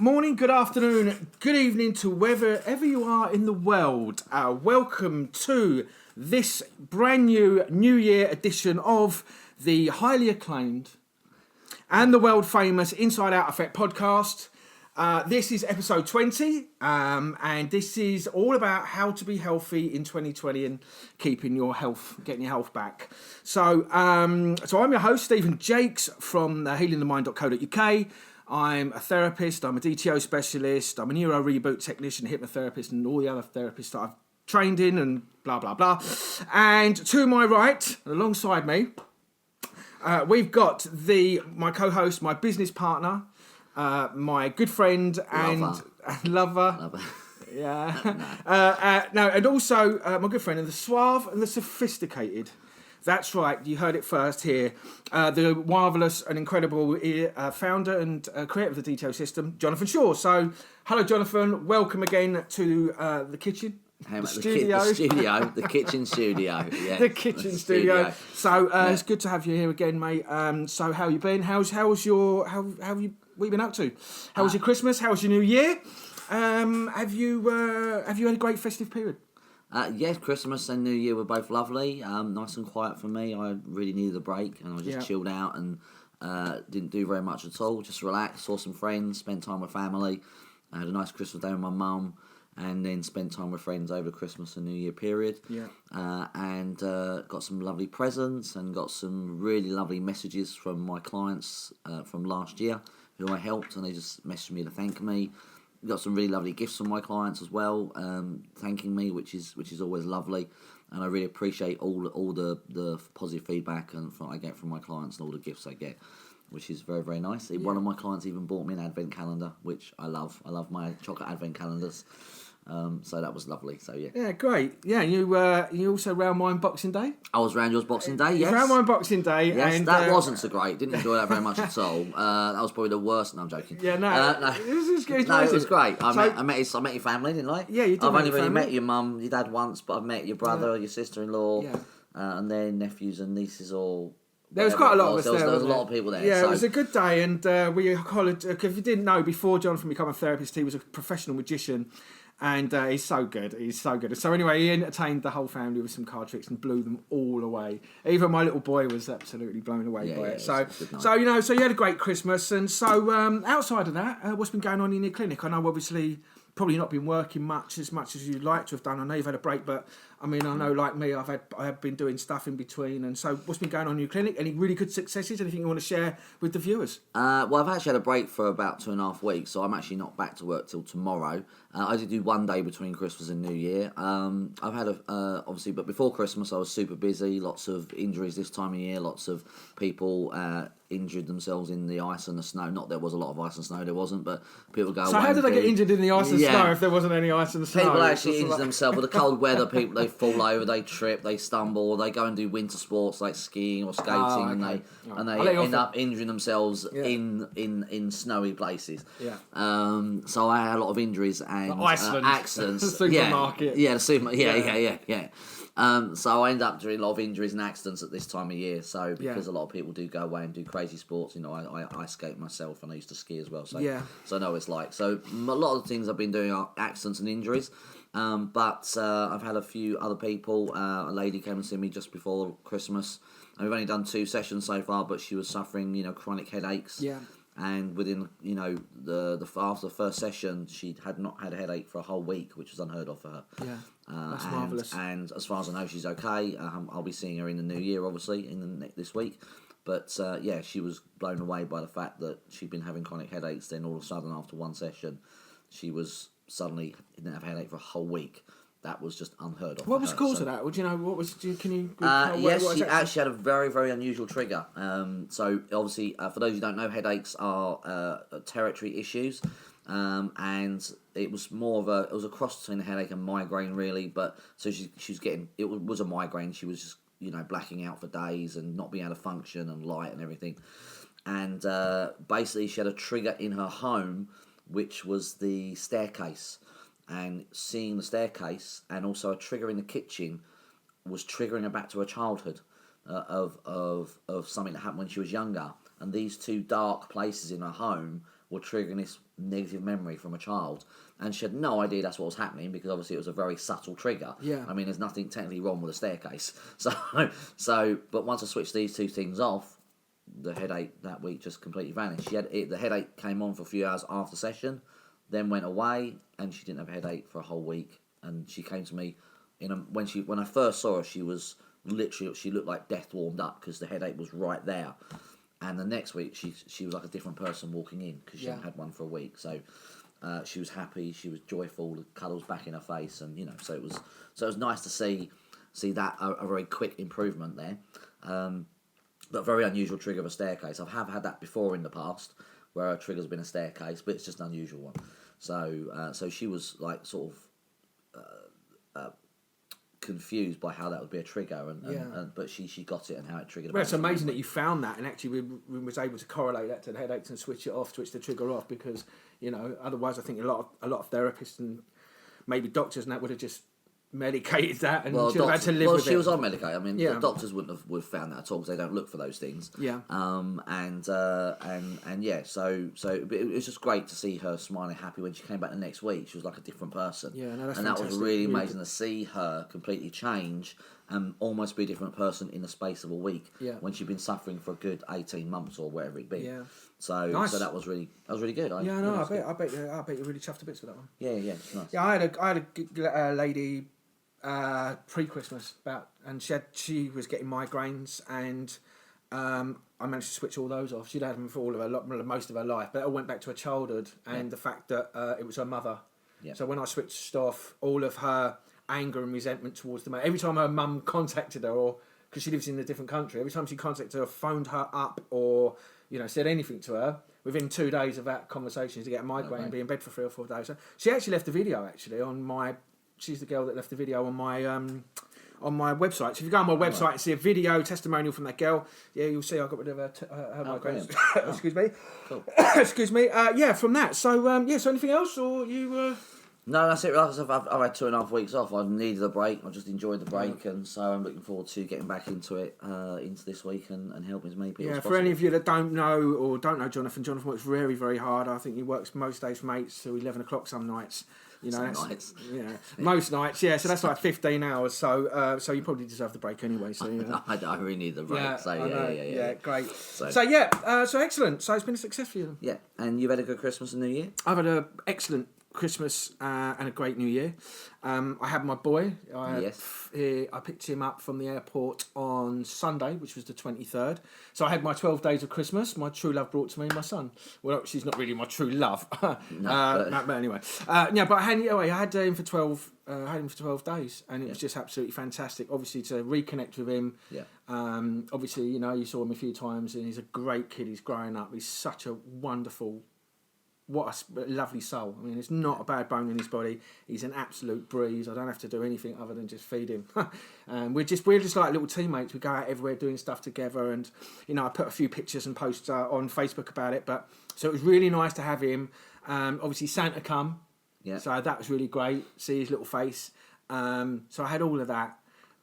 morning, good afternoon, good evening to wherever you are in the world. Welcome to this brand new Year edition of the highly acclaimed and the world famous Inside Out Effect podcast. This is episode 20, and this is all about how to be healthy in 2020 and keeping your health, getting your health back. So I'm your host, Stephen Jakes from healingthemind.co.uk. I'm a therapist, I'm a DTO specialist, I'm a neuro reboot technician, hypnotherapist, and all the other therapists that I've trained in and blah, blah, blah. And to my right, alongside me, we've got my co-host, my business partner, my good friend and lover. Yeah. And also my good friend, and the suave and the sophisticated. That's right, you heard it first here. The marvellous and incredible founder and creator of the DTO system, Jonathan Shaw. So, hello, Jonathan. Welcome again to the kitchen. The studio. The kitchen studio. Yeah. The kitchen studio. So it's good to have you here again, mate. So how you been? What have you been up to? How was your Christmas? How was your New Year? Have you had a great festive period? Yes, Christmas and New Year were both lovely. Nice and quiet for me. I really needed a break, and I just chilled out and didn't do very much at all. Just relaxed, saw some friends, spent time with family. I had a nice Christmas day with my mum, and then spent time with friends over the Christmas and New Year period. Yeah. And got some lovely presents and got some really lovely messages from my clients from last year who I helped, and they just messaged me to thank me. Got some really lovely gifts from my clients as well, thanking me, which is always lovely, and I really appreciate all the positive feedback and I get from my clients and all the gifts I get, which is very, very nice. Yeah. One of my clients even bought me an advent calendar, which I love. I love my chocolate advent calendars. So that was lovely. So yeah. Yeah, great. Yeah, you also round mine Boxing Day. I was round yours Boxing Day. Yes. Round mine Boxing Day. Yes, and that wasn't so great. Didn't enjoy that very much at all. That was probably the worst. No, I'm joking. Yeah, no. It was great. I met your family, didn't I? Yeah, you did. I've only really met your mum, your dad once, but I've met your brother, your sister-in-law, and their nephews and nieces all. There was quite a lot of us there. There was a lot of people there. Yeah, so. It was a good day, and if you didn't know, before Jonathan became a therapist, he was a professional magician, and he's so good. So anyway, he entertained the whole family with some card tricks and blew them all away. Even my little boy was absolutely blown away by it. So you had a great Christmas, and so outside of that, what's been going on in your clinic? I know obviously probably not been working much as you'd like to have done. I know you've had a break, but I mean, I know like me, I have been doing stuff in between. And so what's been going on in your clinic? Any really good successes? Anything you want to share with the viewers? Well, I've actually had a break for about 2.5 weeks, so I'm actually not back to work till tomorrow. I did do one day between Christmas and New Year. I've had obviously, but before Christmas I was super busy. Lots of injuries this time of year. Lots of people injured themselves in the ice and the snow. Not there was a lot of ice and snow. There wasn't, but people go. So how did they get injured in the ice and snow if there wasn't any ice and snow? People actually injure themselves with the cold weather. People they fall over, they trip, they stumble, they go and do winter sports like skiing or skating, and they end up injuring themselves in snowy places. Yeah. So I had a lot of injuries and accidents. The supermarket. Yeah. So I end up doing a lot of injuries and accidents at this time of year. So because a lot of people do go away and do crazy sports, I skate myself and I used to ski as well. So I know what it's like. So a lot of the things I've been doing are accidents and injuries. But I've had a few other people. A lady came and see me just before Christmas. And we've only done 2 sessions so far, but she was suffering, chronic headaches. Yeah. And within, after the first session, she had not had a headache for a whole week, which was unheard of for her. Yeah, that's marvellous. And as far as I know, she's okay. I'll be seeing her in the new year, obviously, this week. But, she was blown away by the fact that she'd been having chronic headaches. Then all of a sudden, after one session, she was suddenly didn't have a headache for a whole week. That was just unheard of. What was the cause of that? Would you know? What was? Can you? Yes, she actually had a very, very unusual trigger. So obviously, for those who don't know, headaches are territory issues, and it was it was a cross between a headache and migraine, really. But so she was getting it was a migraine. She was just blacking out for days and not being able to function and light and everything. And basically, she had a trigger in her home, which was the staircase. And seeing the staircase and also a trigger in the kitchen was triggering her back to her childhood of something that happened when she was younger. And these 2 dark places in her home were triggering this negative memory from a child. And she had no idea that's what was happening because obviously it was a very subtle trigger. Yeah. I mean, there's nothing technically wrong with a staircase. But once I switched these two things off, the headache that week just completely vanished. The headache came on for a few hours after session, then went away, and she didn't have a headache for a whole week. And she came to me when I first saw her, she was literally, she looked like death warmed up because the headache was right there. And the next week she was like a different person walking in because she hadn't had one for a week. So she was happy, she was joyful, the colours back in her face, and so it was nice to see that a very quick improvement there. But a very unusual trigger of a staircase. I have had that before in the past where a trigger's been a staircase, but it's just an unusual one. So she was like sort of confused by how that would be a trigger, but she got it and how it triggered. Well, it's amazing that you found that, and actually we was able to correlate that to the headaches and switch the trigger off, because otherwise I think a lot of therapists and maybe doctors and that would have just medicated that and she'd have had to live with it. Well, she was on medication. I mean, the doctors would have found that at all because they don't look for those things. Yeah. So it was just great to see her smiling, happy when she came back the next week. She was like a different person. Yeah, no, that's and fantastic. that was really amazing to see her completely change and almost be a different person in the space of a week. Yeah. When she'd been suffering for a good 18 months or whatever it be. Yeah. So nice. So that was really good. I bet you're really chuffed to bits with that one. Yeah, it's nice. Yeah, I had a lady pre-Christmas and she was getting migraines, and I managed to switch all those off. She'd had them for most of her life, but it all went back to her childhood and the fact that it was her mother. Yeah. So when I switched off all of her anger and resentment towards the mum, every time her mum contacted her, or because she lives in a different country, every time she contacted her, phoned her up, or said anything to her, within 2 days of that conversation, to get a migraine and be in bed for 3 or 4 days. So she actually left a video on my. She's the girl that left the video on my website. So if you go on my website and see a video testimonial from that girl, you'll see I got rid of her migraines. Excuse me. Cool. Excuse me. From that. So so anything else, or you? No, that's it. I've had 2.5 weeks off. I've needed a break. I just enjoyed the break, and so I'm looking forward to getting back into it, into this week, and helping as many people as possible. For any of you that don't know Jonathan works very, very hard. I think he works most days from 8 to 11 o'clock some nights. Nights. Most nights, so that's like 15 hours. So you probably deserve the break anyway. So I really need the break. Great. So excellent. So it's been a success for you. Yeah, and you've had a good Christmas and New Year. I've had an excellent Christmas and a great New Year. I had my boy. I picked him up from the airport on Sunday, which was the 23rd. So I had my 12 days of Christmas. My true love brought to me my son. Well, she's not really my true love. But anyway. But I had him for 12. I had him for 12 days, and it was just absolutely fantastic. Obviously, to reconnect with him. Yeah. Obviously, you saw him a few times, and he's a great kid. He's growing up. He's such a wonderful. What a lovely soul. I mean, there's not a bad bone in his body. He's an absolute breeze. I don't have to do anything other than just feed him. And we're just like little teammates. We go out everywhere doing stuff together. And, I put a few pictures and posts on Facebook about it. But so it was really nice to have him. Obviously, Santa come. Yeah. So that was really great. See his little face. So I had all of that.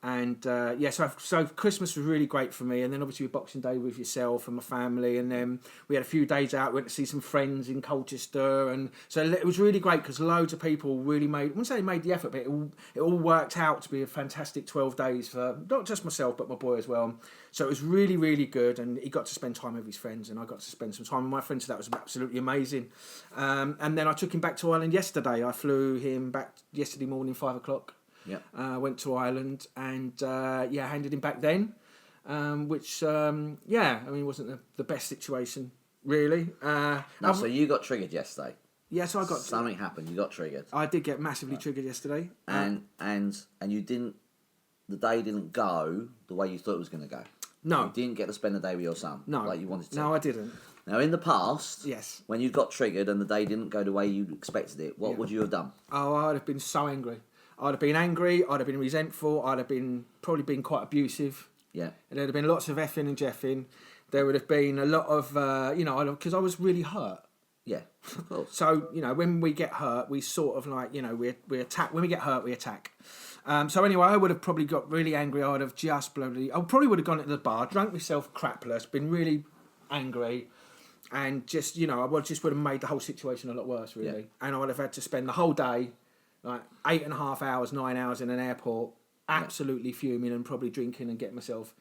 And so Christmas was really great for me, and then obviously Boxing Day with yourself and my family, and then we had a few days out. Went to see some friends in Colchester, and so it was really great because loads of people really I wouldn't say they made the effort, but it all worked out to be a fantastic 12 days for not just myself but my boy as well. So it was really, really good, and he got to spend time with his friends, and I got to spend some time with my friends. So that was absolutely amazing. And then I took him back to Ireland yesterday. I flew him back yesterday morning, 5 o'clock. Yeah. Went to Ireland and handed him back then, which wasn't the best situation really. So you got triggered yesterday. Yeah, so I got something happened. You got triggered. I did get massively triggered yesterday, and you didn't. The day didn't go the way you thought it was going to go. No, you didn't get to spend the day with your son. No, like you wanted to. No, I didn't. Now, in the past, yes, when you got triggered and the day didn't go the way you expected it, what would you have done? Oh, I'd have been so angry. I'd have been angry, I'd have been resentful, I'd have probably been quite abusive. Yeah. And there'd have been lots of effing and jeffing. There would have been a lot of, because I was really hurt. Yeah, of course. So, when we get hurt, we sort of like, we attack. When we get hurt, we attack. So anyway, I would have probably got really angry. I would have I probably would have gone into the bar, drunk myself crapless, been really angry. And just, you know, I would have made the whole situation a lot worse, really. And I would have had to spend the whole day, like 8.5 hours, 9 hours in an airport, absolutely fuming and probably drinking and getting myself.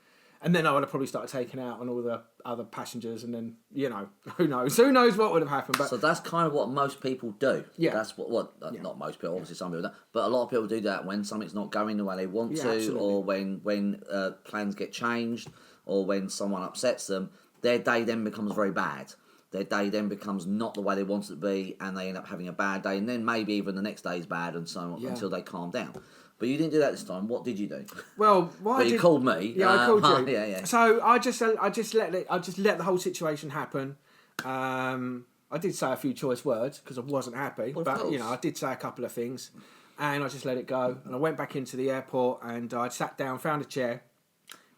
And then I would have probably started taking out on all the other passengers, and then, you know, who knows what would have happened. But so that's kind of what most people do. Yeah. That's what not most people, obviously some people don't, but a lot of people do that when something's not going the way they want to, absolutely. or when plans get changed, or when someone upsets them, their day then becomes very bad. Their day then becomes not the way they want it to be, and they end up having a bad day, and then maybe even the next day is bad, and so on, until they calm down. But you didn't do that this time. What did you do? Well, you called me. Yeah, I called you. Yeah. So I just let the whole situation happen. I did say a few choice words because I wasn't happy, but you know, I did say a couple of things, and I just let it go. And I went back into the airport, and I sat down, found a chair.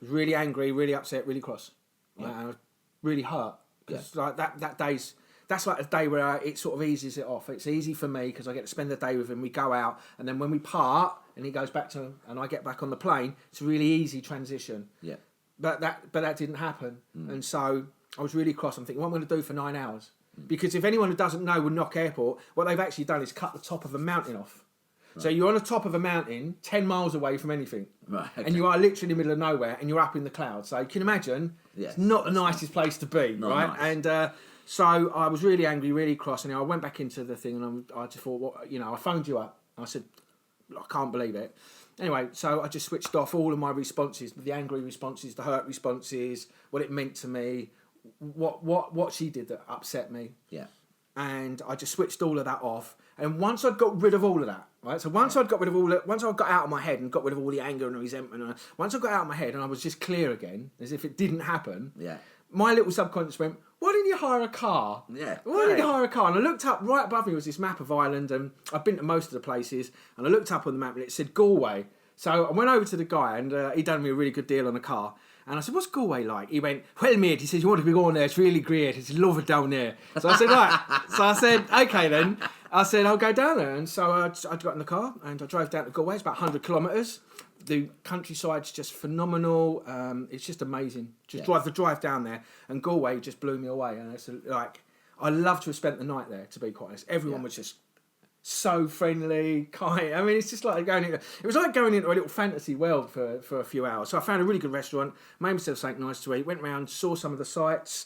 Was really angry, really upset, really cross, and I was really hurt because like that day's. That's like a day where it sort of eases it off. It's easy for me because I get to spend the day with him. We go out, and then when we part, and he goes back to, and I get back on the plane, it's a really easy transition. Yeah. But that didn't happen, and so I was really cross. I'm thinking, what am I going to do for 9 hours? Because if anyone who doesn't know Knock Airport, what they've actually done is cut the top of a mountain off. Right. So you're on the top of a mountain, 10 miles away from anything, right? Okay. And you are literally in the middle of nowhere, and you're up in the clouds. So you can imagine, it's not the nicest place to be, right? Nice. And so I was really angry, really cross, and I went back into the thing, and I just thought, well, you know, I phoned you up. I said, I can't believe it. Anyway, so I just switched off all of my responses, the angry responses, the hurt responses, what it meant to me, what she did that upset me. Yeah. And I just switched all of that off. And once I'd got rid of all of that, right? So once I'd got rid of all that, once I got out of my head and got rid of all the anger and the resentment, once I got out of my head and I was just clear again, as if it didn't happen. Yeah. My little subconscious went, why didn't you hire a car? Yeah. Why didn't you hire a car? And I looked up, right above me was this map of Ireland, and I've been to most of the places, and I looked up on the map and it said Galway. So I went over to the guy, and he'd done me a really good deal on a car. And I said, what's Galway like? He went, well, mate, he says, you want to be going there, it's really great, it's lovely down there. So I said, right. So I said, okay then. I said, I'll go down there. And so I got in the car, and I drove down to Galway. It's about 100 kilometres. The countryside's just phenomenal. It's just amazing. Just drive down there, and Galway just blew me away. And it's like, I love to have spent the night there. To be quite honest, everyone was just so friendly, kind. I mean, it's just like it was like going into a little fantasy world for a few hours. So I found a really good restaurant, made myself something nice to eat, went around, saw some of the sights,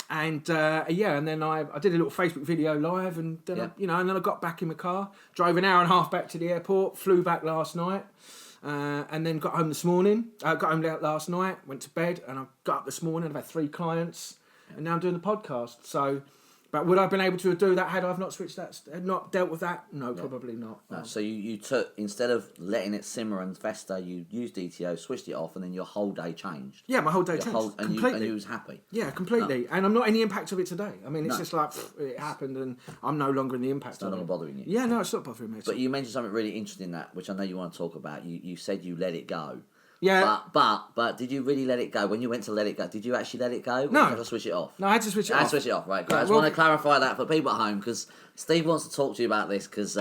and and then I did a little Facebook video live, and then and then I got back in the car, drove an hour and a half back to the airport, flew back last night. And then got home this morning. Got home last night, went to bed, and I got up this morning. I've had 3 clients, and now I'm doing the podcast. So, but would I have been able to do that had I not switched that, not dealt with that? No, probably not. No. So you took, instead of letting it simmer and fester, you used DTO, switched it off, and then your whole day changed. Yeah, my whole day changed completely. And you was happy. Yeah, completely. No. And I'm not in the impact of it today. I mean, it's just like it happened, and I'm no longer in the impact. It's no longer bothering you. Yeah, no, it's not bothering me. But you mentioned something really interesting in that, which I know you want to talk about. You said you let it go. Yeah. But did you really let it go? When you went to let it go, did you actually let it go? No. Or did you switch it off? No, I had to switch it off. I had to switch it off, right. Great. I just want to clarify that for people at home, because Steve wants to talk to you about this, because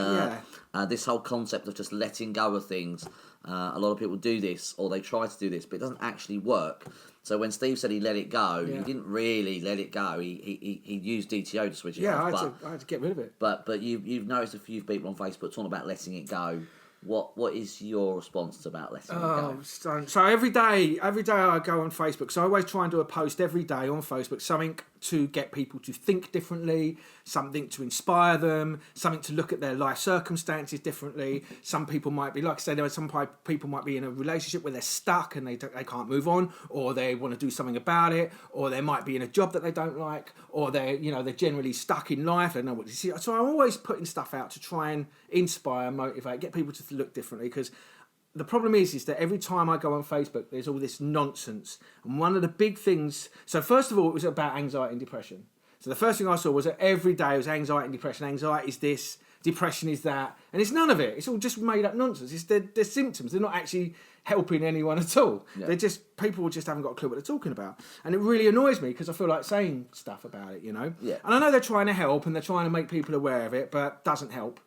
this whole concept of just letting go of things, a lot of people do this, or they try to do this, but it doesn't actually work. So when Steve said he let it go, he didn't really let it go. He used DTO to switch it off. I had to get rid of it. But you've noticed a few people on Facebook talking about letting it go. What is your response about letting it go? So every day I go on Facebook. So I always try and do a post every day on Facebook, something to get people to think differently, something to inspire them, something to look at their life circumstances differently. Some people might be, like I said, some people might be in a relationship where they're stuck and they can't move on, or they want to do something about it, or they might be in a job that they don't like, or they're generally stuck in life. They don't know what to see. So I'm always putting stuff out to try and inspire, motivate, get people to look differently, because the problem is that every time I go on Facebook, there's all this nonsense. And one of the big things... So first of all, it was about anxiety and depression. So the first thing I saw was that every day it was anxiety and depression. Anxiety is this, depression is that. And it's none of it. It's all just made up nonsense. It's they're symptoms. They're not actually helping anyone at all. Yeah. They're just... People just haven't got a clue what they're talking about. And it really annoys me because I feel like saying stuff about it, Yeah. And I know they're trying to help and they're trying to make people aware of it, but it doesn't help.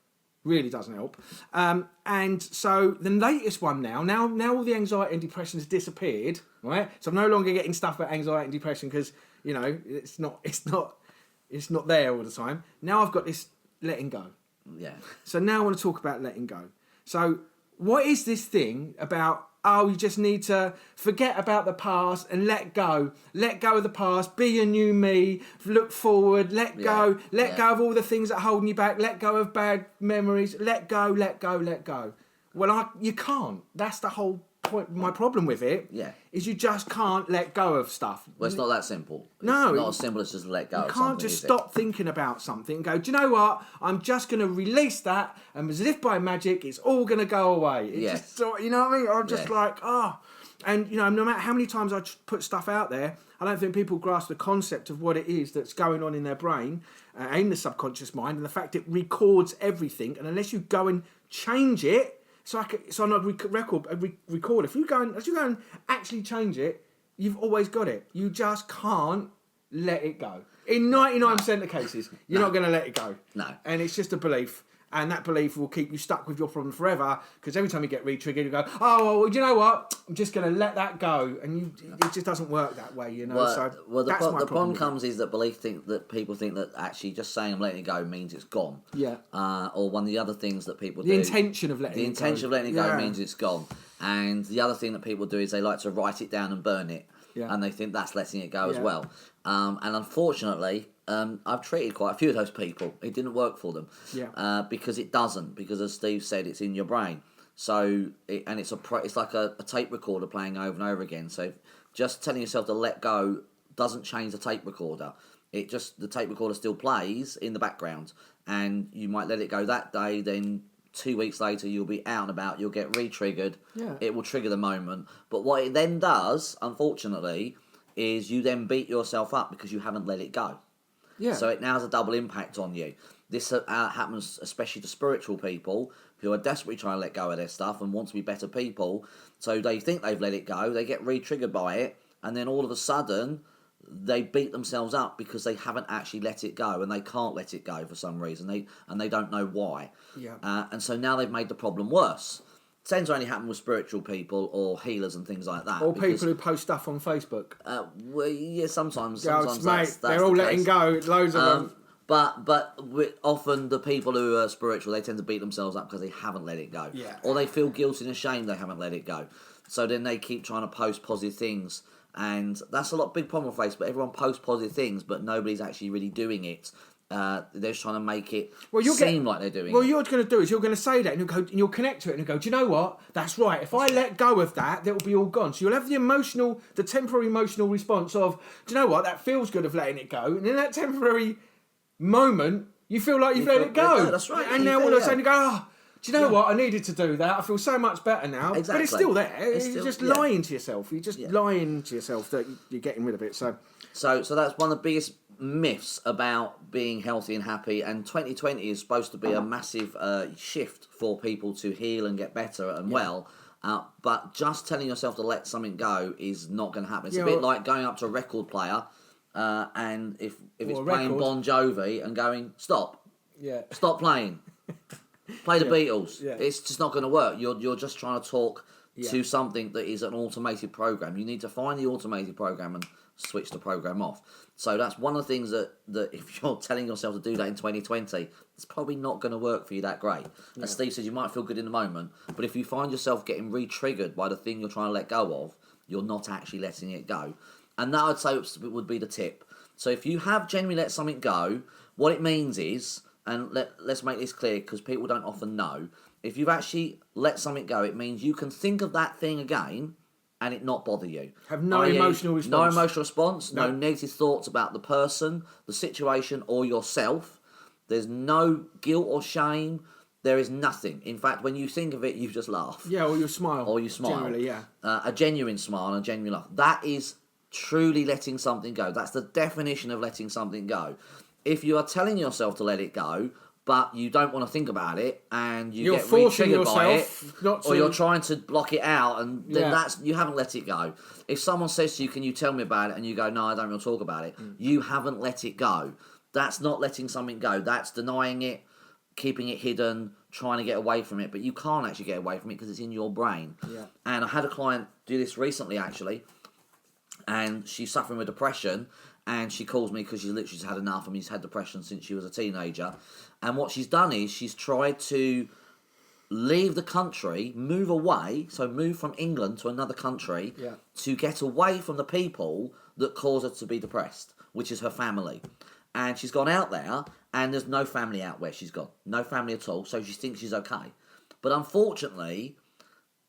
Really doesn't help. And so the latest one now all the anxiety and depression has disappeared, right? So I'm no longer getting stuff about anxiety and depression because, it's not It's not there all the time. Now I've got this letting go. Yeah. So now I want to talk about letting go. So what is this thing about, oh, you just need to forget about the past and let go. Let go of the past, be a new me, look forward, let go of all the things that are holding you back, let go of bad memories, let go, let go, let go. Well, you can't. That's the whole point. My problem with it is you just can't let go of stuff. Well, it's not that simple. No. It's not as simple as just let go of something. You can't just stop thinking about something and go, do you know what? I'm just going to release that, and as if by magic, it's all going to go away. Just, you know what I mean? I'm just like, And, you know, no matter how many times I put stuff out there, I don't think people grasp the concept of what it is that's going on in their brain, in the subconscious mind, and the fact it records everything. And unless you go and change it, so on a record, if you go and actually change it, you've always got it. You just can't let it go. In 99% of cases, you're not going to let it go. No. And it's just a belief. And that belief will keep you stuck with your problem forever, because every time you get re-triggered, you go, oh, well, you know what? I'm just going to let that go. And it just doesn't work that way, you know? The problem comes is that people think that actually just saying I'm letting it go means it's gone. Yeah. Or one of the other things that people do. The intention of letting it go means it's gone. And the other thing that people do is they like to write it down and burn it. Yeah. And they think that's letting it go as well. And unfortunately, I've treated quite a few of those people. It didn't work for them. Yeah. Because it doesn't. Because as Steve said, it's in your brain. So it's like a tape recorder playing over and over again. So just telling yourself to let go doesn't change the tape recorder. The tape recorder still plays in the background, and you might let it go that day. Then 2 weeks later, you'll be out and about. You'll get re-triggered. Yeah. It will trigger the moment. But what it then does, unfortunately, is you then beat yourself up because you haven't let it go. Yeah. So it now has a double impact on you. This happens especially to spiritual people who are desperately trying to let go of their stuff and want to be better people. So they think they've let it go, they get re-triggered by it, and then all of a sudden they beat themselves up because they haven't actually let it go, and they can't let it go for some reason. They don't know why. Yeah. And so now they've made the problem worse. It tends to only happen with spiritual people or healers and things like that. Or people who post stuff on Facebook. Well, yeah, sometimes that's they're all letting go. Loads of them. But often the people who are spiritual, they tend to beat themselves up because they haven't let it go. Yeah. Or they feel guilty and ashamed they haven't let it go. So then they keep trying to post positive things. And that's a big problem with Facebook. Everyone posts positive things, but nobody's actually really doing it. They're just trying to make it seem like they're doing it. What you're going to do is you're going to say that, and you'll connect to it, and you'll go, do you know what? That's right. If I let go of that, that will be all gone. So you'll have the temporary emotional response of, do you know what? That feels good of letting it go. And in that temporary moment, you feel like you've let it go. That's right. And now all of a sudden you go, do you know what? I needed to do that. I feel so much better now. Exactly. But it's still there. You're just lying to yourself. You're just lying to yourself that you're getting rid of it. So that's one of the biggest myths about being healthy and happy. And 2020 is supposed to be a massive shift for people to heal and get better and well. But just telling yourself to let something go is not going to happen. It's a bit like going up to a record player and if it's playing Bon Jovi and going, stop playing. Play the Beatles. Yeah. It's just not going to work. You're just trying to talk to something that is an automated program. You need to find the automated program and switch the program off. So that's one of the things that if you're telling yourself to do that in 2020, it's probably not going to work for you that great. As Steve says, you might feel good in the moment, but if you find yourself getting re-triggered by the thing you're trying to let go of, you're not actually letting it go. And that, I'd say, would be the tip. So if you have genuinely let something go, what it means is, and let's make this clear because people don't often know, if you've actually let something go, it means you can think of that thing again and it not bother you. Have no emotional response. No emotional response, no negative thoughts about the person, the situation, or yourself. There's no guilt or shame. There is nothing. In fact, when you think of it, you just laugh. Yeah, or you smile. Generally, yeah. A genuine smile and a genuine laugh. That is truly letting something go. That's the definition of letting something go. If you are telling yourself to let it go, but you don't want to think about it, and you're get re-triggered by it, or you're trying to block it out, and then you haven't let it go. If someone says to you, "Can you tell me about it?" and you go, "No, I don't want to talk about it," you haven't let it go. That's not letting something go. That's denying it, keeping it hidden, trying to get away from it. But you can't actually get away from it because it's in your brain. Yeah. And I had a client do this recently, actually. and she's suffering with depression. And she calls me because she's literally just had enough. I mean, she's had depression since she was a teenager. And what she's done is she's tried to leave the country, move away, so move from England to another country to get away from the people that cause her to be depressed, which is her family. And she's gone out there, and there's no family out where she's gone. No family at all, so she thinks she's okay. But unfortunately,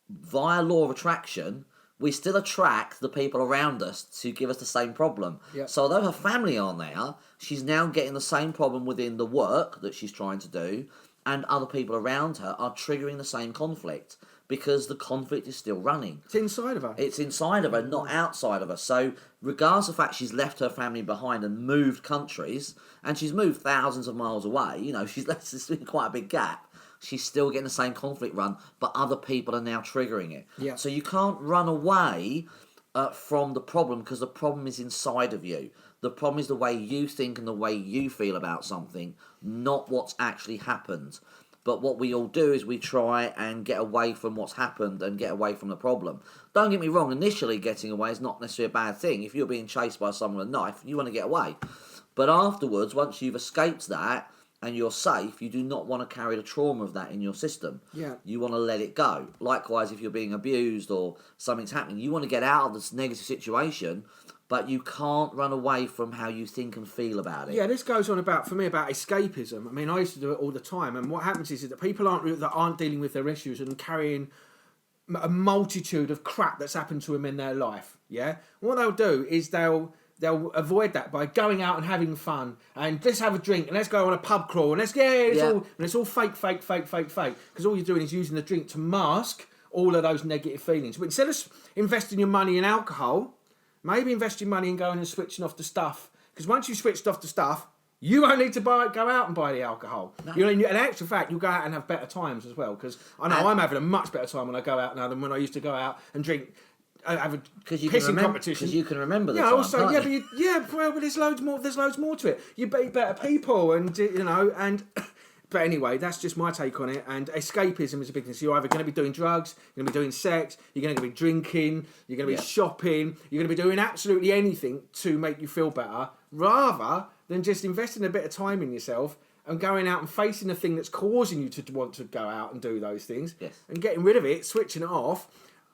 via law of attraction, we still attract the people around us to give us the same problem. Yep. So although her family aren't there, she's now getting the same problem within the work that she's trying to do, and other people around her are triggering the same conflict because the conflict is still running. It's inside of her. It's inside of her, not outside of her. So regardless of the fact she's left her family behind and moved countries, and she's moved thousands of miles away, you know, she's left this quite a big gap. She's still getting the same conflict run, but other people are now triggering it. Yeah. So you can't run away from the problem because the problem is inside of you. The problem is the way you think and the way you feel about something, not what's actually happened. But what we all do is we try and get away from what's happened and get away from the problem. Don't get me wrong, initially getting away is not necessarily a bad thing. If you're being chased by someone with a knife, you want to get away. But afterwards, once you've escaped that, and you're safe, you do not want to carry the trauma of that in your system. Yeah. You want to let it go. Likewise, if you're being abused or something's happening, you want to get out of this negative situation, but you can't run away from how you think and feel about it. Yeah, this goes on for me about escapism. I mean, I used to do it all the time, and what happens is that people aren't dealing with their issues and carrying a multitude of crap that's happened to them in their life. Yeah, what they'll do is they'll avoid that by going out and having fun and let's have a drink and let's go on a pub crawl and it's all fake because all you're doing is using the drink to mask all of those negative feelings. But instead of investing your money in alcohol, maybe invest your money in going and switching off the stuff, because once you've switched off the stuff, you won't need to go out and buy the alcohol. No. You know, in actual fact, you'll go out and have better times as well, because I know I'm having a much better time when I go out now than when I used to go out and drink. Have a pissing competition. Because you can remember the time. Also, but there's loads more. There's loads more to it. You beat better people, and But anyway, that's just my take on it. And escapism is a big thing. So you're either going to be doing drugs, you're going to be doing sex, you're going to be drinking, you're going to be shopping, you're going to be doing absolutely anything to make you feel better, rather than just investing a bit of time in yourself and going out and facing the thing that's causing you to want to go out and do those things, and getting rid of it, switching it off.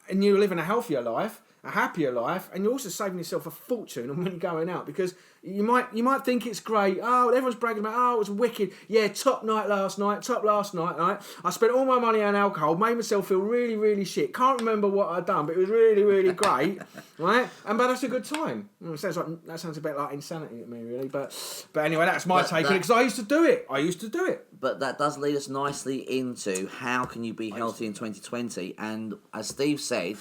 And you're living a healthier life, a happier life, and you're also saving yourself a fortune on when you're going out, because you might think it's great. Oh, everyone's bragging about, it was wicked. Yeah, top last night. Right? I spent all my money on alcohol, made myself feel really, really shit. Can't remember what I'd done, but it was really, really great, right? But that's a good that sounds a bit like insanity to me, really. But anyway, that's my take on it, because I used to do it. But that does lead us nicely into how can you be healthy in 2020, and as Steve said,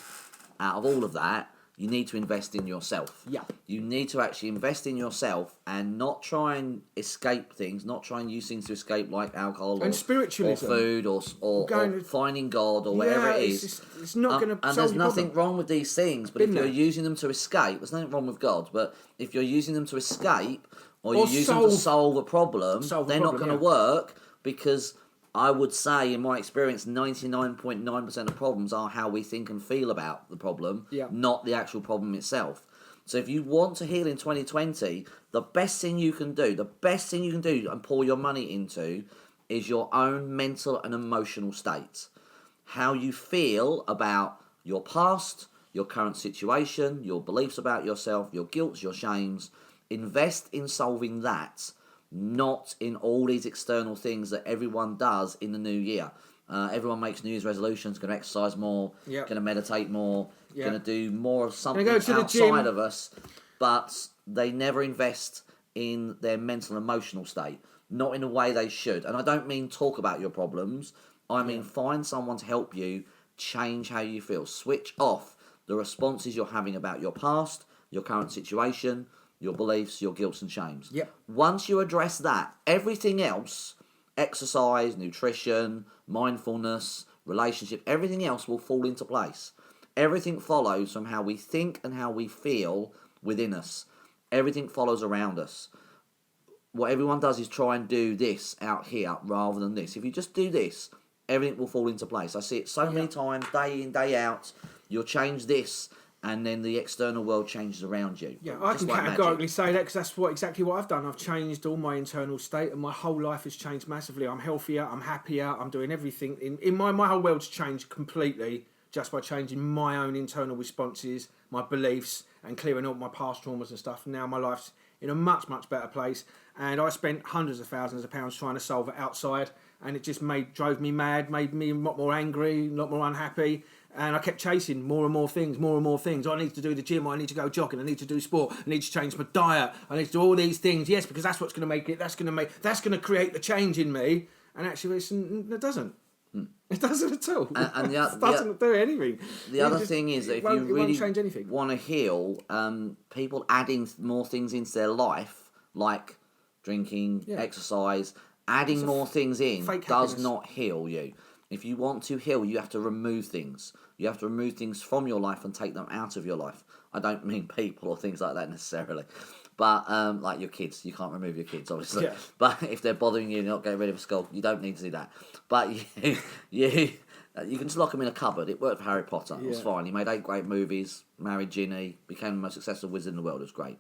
out of all of that, you need to invest in yourself. Yeah. You need to actually invest in yourself and not try and escape things, not try and use things to escape like alcohol and spiritualism, or food or finding God or whatever it is. It's not going to and there's nothing wrong with these things, but if you're using them to escape, there's nothing wrong with God, but if you're using them to escape or you're using them to solve a problem, they're not going to work, because I would say, in my experience, 99.9% of problems are how we think and feel about the problem, not the actual problem itself. So if you want to heal in 2020, the best thing you can do and pour your money into is your own mental and emotional state. How you feel about your past, your current situation, your beliefs about yourself, your guilt, your shames. Invest in solving that, not in all these external things that everyone does in the new year. Everyone makes New Year's resolutions, going to exercise more, going to meditate more, going to do more of something outside of us, but they never invest in their mental and emotional state, not in a way they should. And I don't mean talk about your problems, I mean find someone to help you change how you feel. Switch off the responses you're having about your past, your current situation, your beliefs, your guilt and shames. Once you address that, everything else, exercise, nutrition, mindfulness, relationship, everything else will fall into place. Everything follows from how we think and how we feel within us. Everything follows around us. What everyone does is try and do this out here rather than this. If you just do this, everything will fall into place. I see it so many times, day in, day out. You'll change this and then the external world changes around you. Yeah, I Just can like categorically magic. say that because that's exactly what I've done. I've changed all my internal state, and my whole life has changed massively. I'm healthier, I'm happier, I'm doing everything. In my whole world's changed completely just by changing my own internal responses, my beliefs, and clearing up my past traumas and stuff. Now my life's in a much, much better place, and I spent hundreds of thousands of pounds trying to solve it outside, and it just drove me mad, made me a lot more angry, a lot more unhappy. And I kept chasing more and more things, more and more things. I need to do the gym, I need to go jogging, I need to do sport, I need to change my diet, I need to do all these things. Yes, because that's what's going to make it, that's going to create the change in me. And actually, it doesn't. It doesn't at all. And It doesn't do anything. The other thing is that if you really want to heal, people adding more things into their life, like drinking, exercise, adding more things in does not heal you. If you want to heal, you have to remove things. You have to remove things from your life and take them out of your life. I don't mean people or things like that necessarily. But like your kids, you can't remove your kids, obviously. Yeah. But if they're bothering you and you're not getting rid of a skull, you don't need to do that. But you can just lock them in a cupboard. It worked for Harry Potter. It was fine. He made 8 great movies, married Ginny, became the most successful wizard in the world. It was great.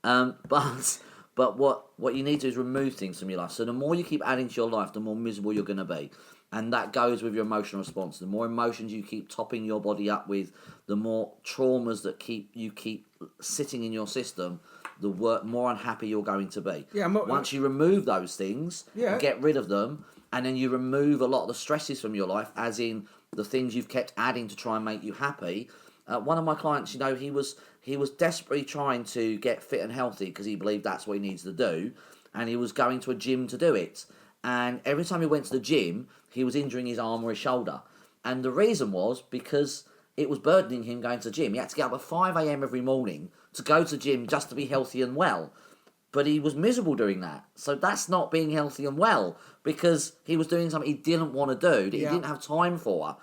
But what you need to do is remove things from your life. So the more you keep adding to your life, the more miserable you're going to be. And that goes with your emotional response. The more emotions you keep topping your body up with, the more traumas that you keep sitting in your system, the more unhappy you're going to be. Yeah, once you remove those things, get rid of them, and then you remove a lot of the stresses from your life, as in the things you've kept adding to try and make you happy. One of my clients, he was desperately trying to get fit and healthy because he believed that's what he needs to do, and he was going to a gym to do it. And every time he went to the gym, he was injuring his arm or his shoulder. And the reason was because it was burdening him going to the gym. He had to get up at 5 a.m. every morning to go to the gym just to be healthy and well. But he was miserable doing that. So that's not being healthy and well, because he was doing something he didn't want to do, that he didn't have time for.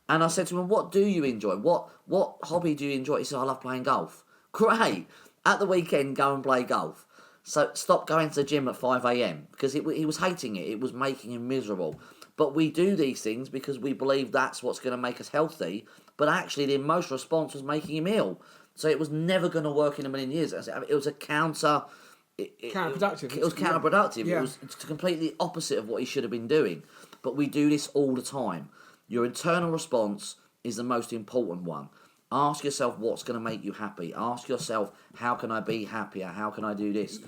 And I said to him, what do you enjoy? What hobby do you enjoy? He said, I love playing golf. Great. At the weekend, go and play golf. So stop going to the gym at 5 a.m. because he was hating it. It was making him miserable. But we do these things because we believe that's what's going to make us healthy. But actually, the emotional response was making him ill. So it was never going to work in a million years. It was a counterproductive. It was counterproductive. Yeah. It was completely opposite of what he should have been doing. But we do this all the time. Your internal response is the most important one. Ask yourself what's going to make you happy. Ask yourself, how can I be happier? How can I do this?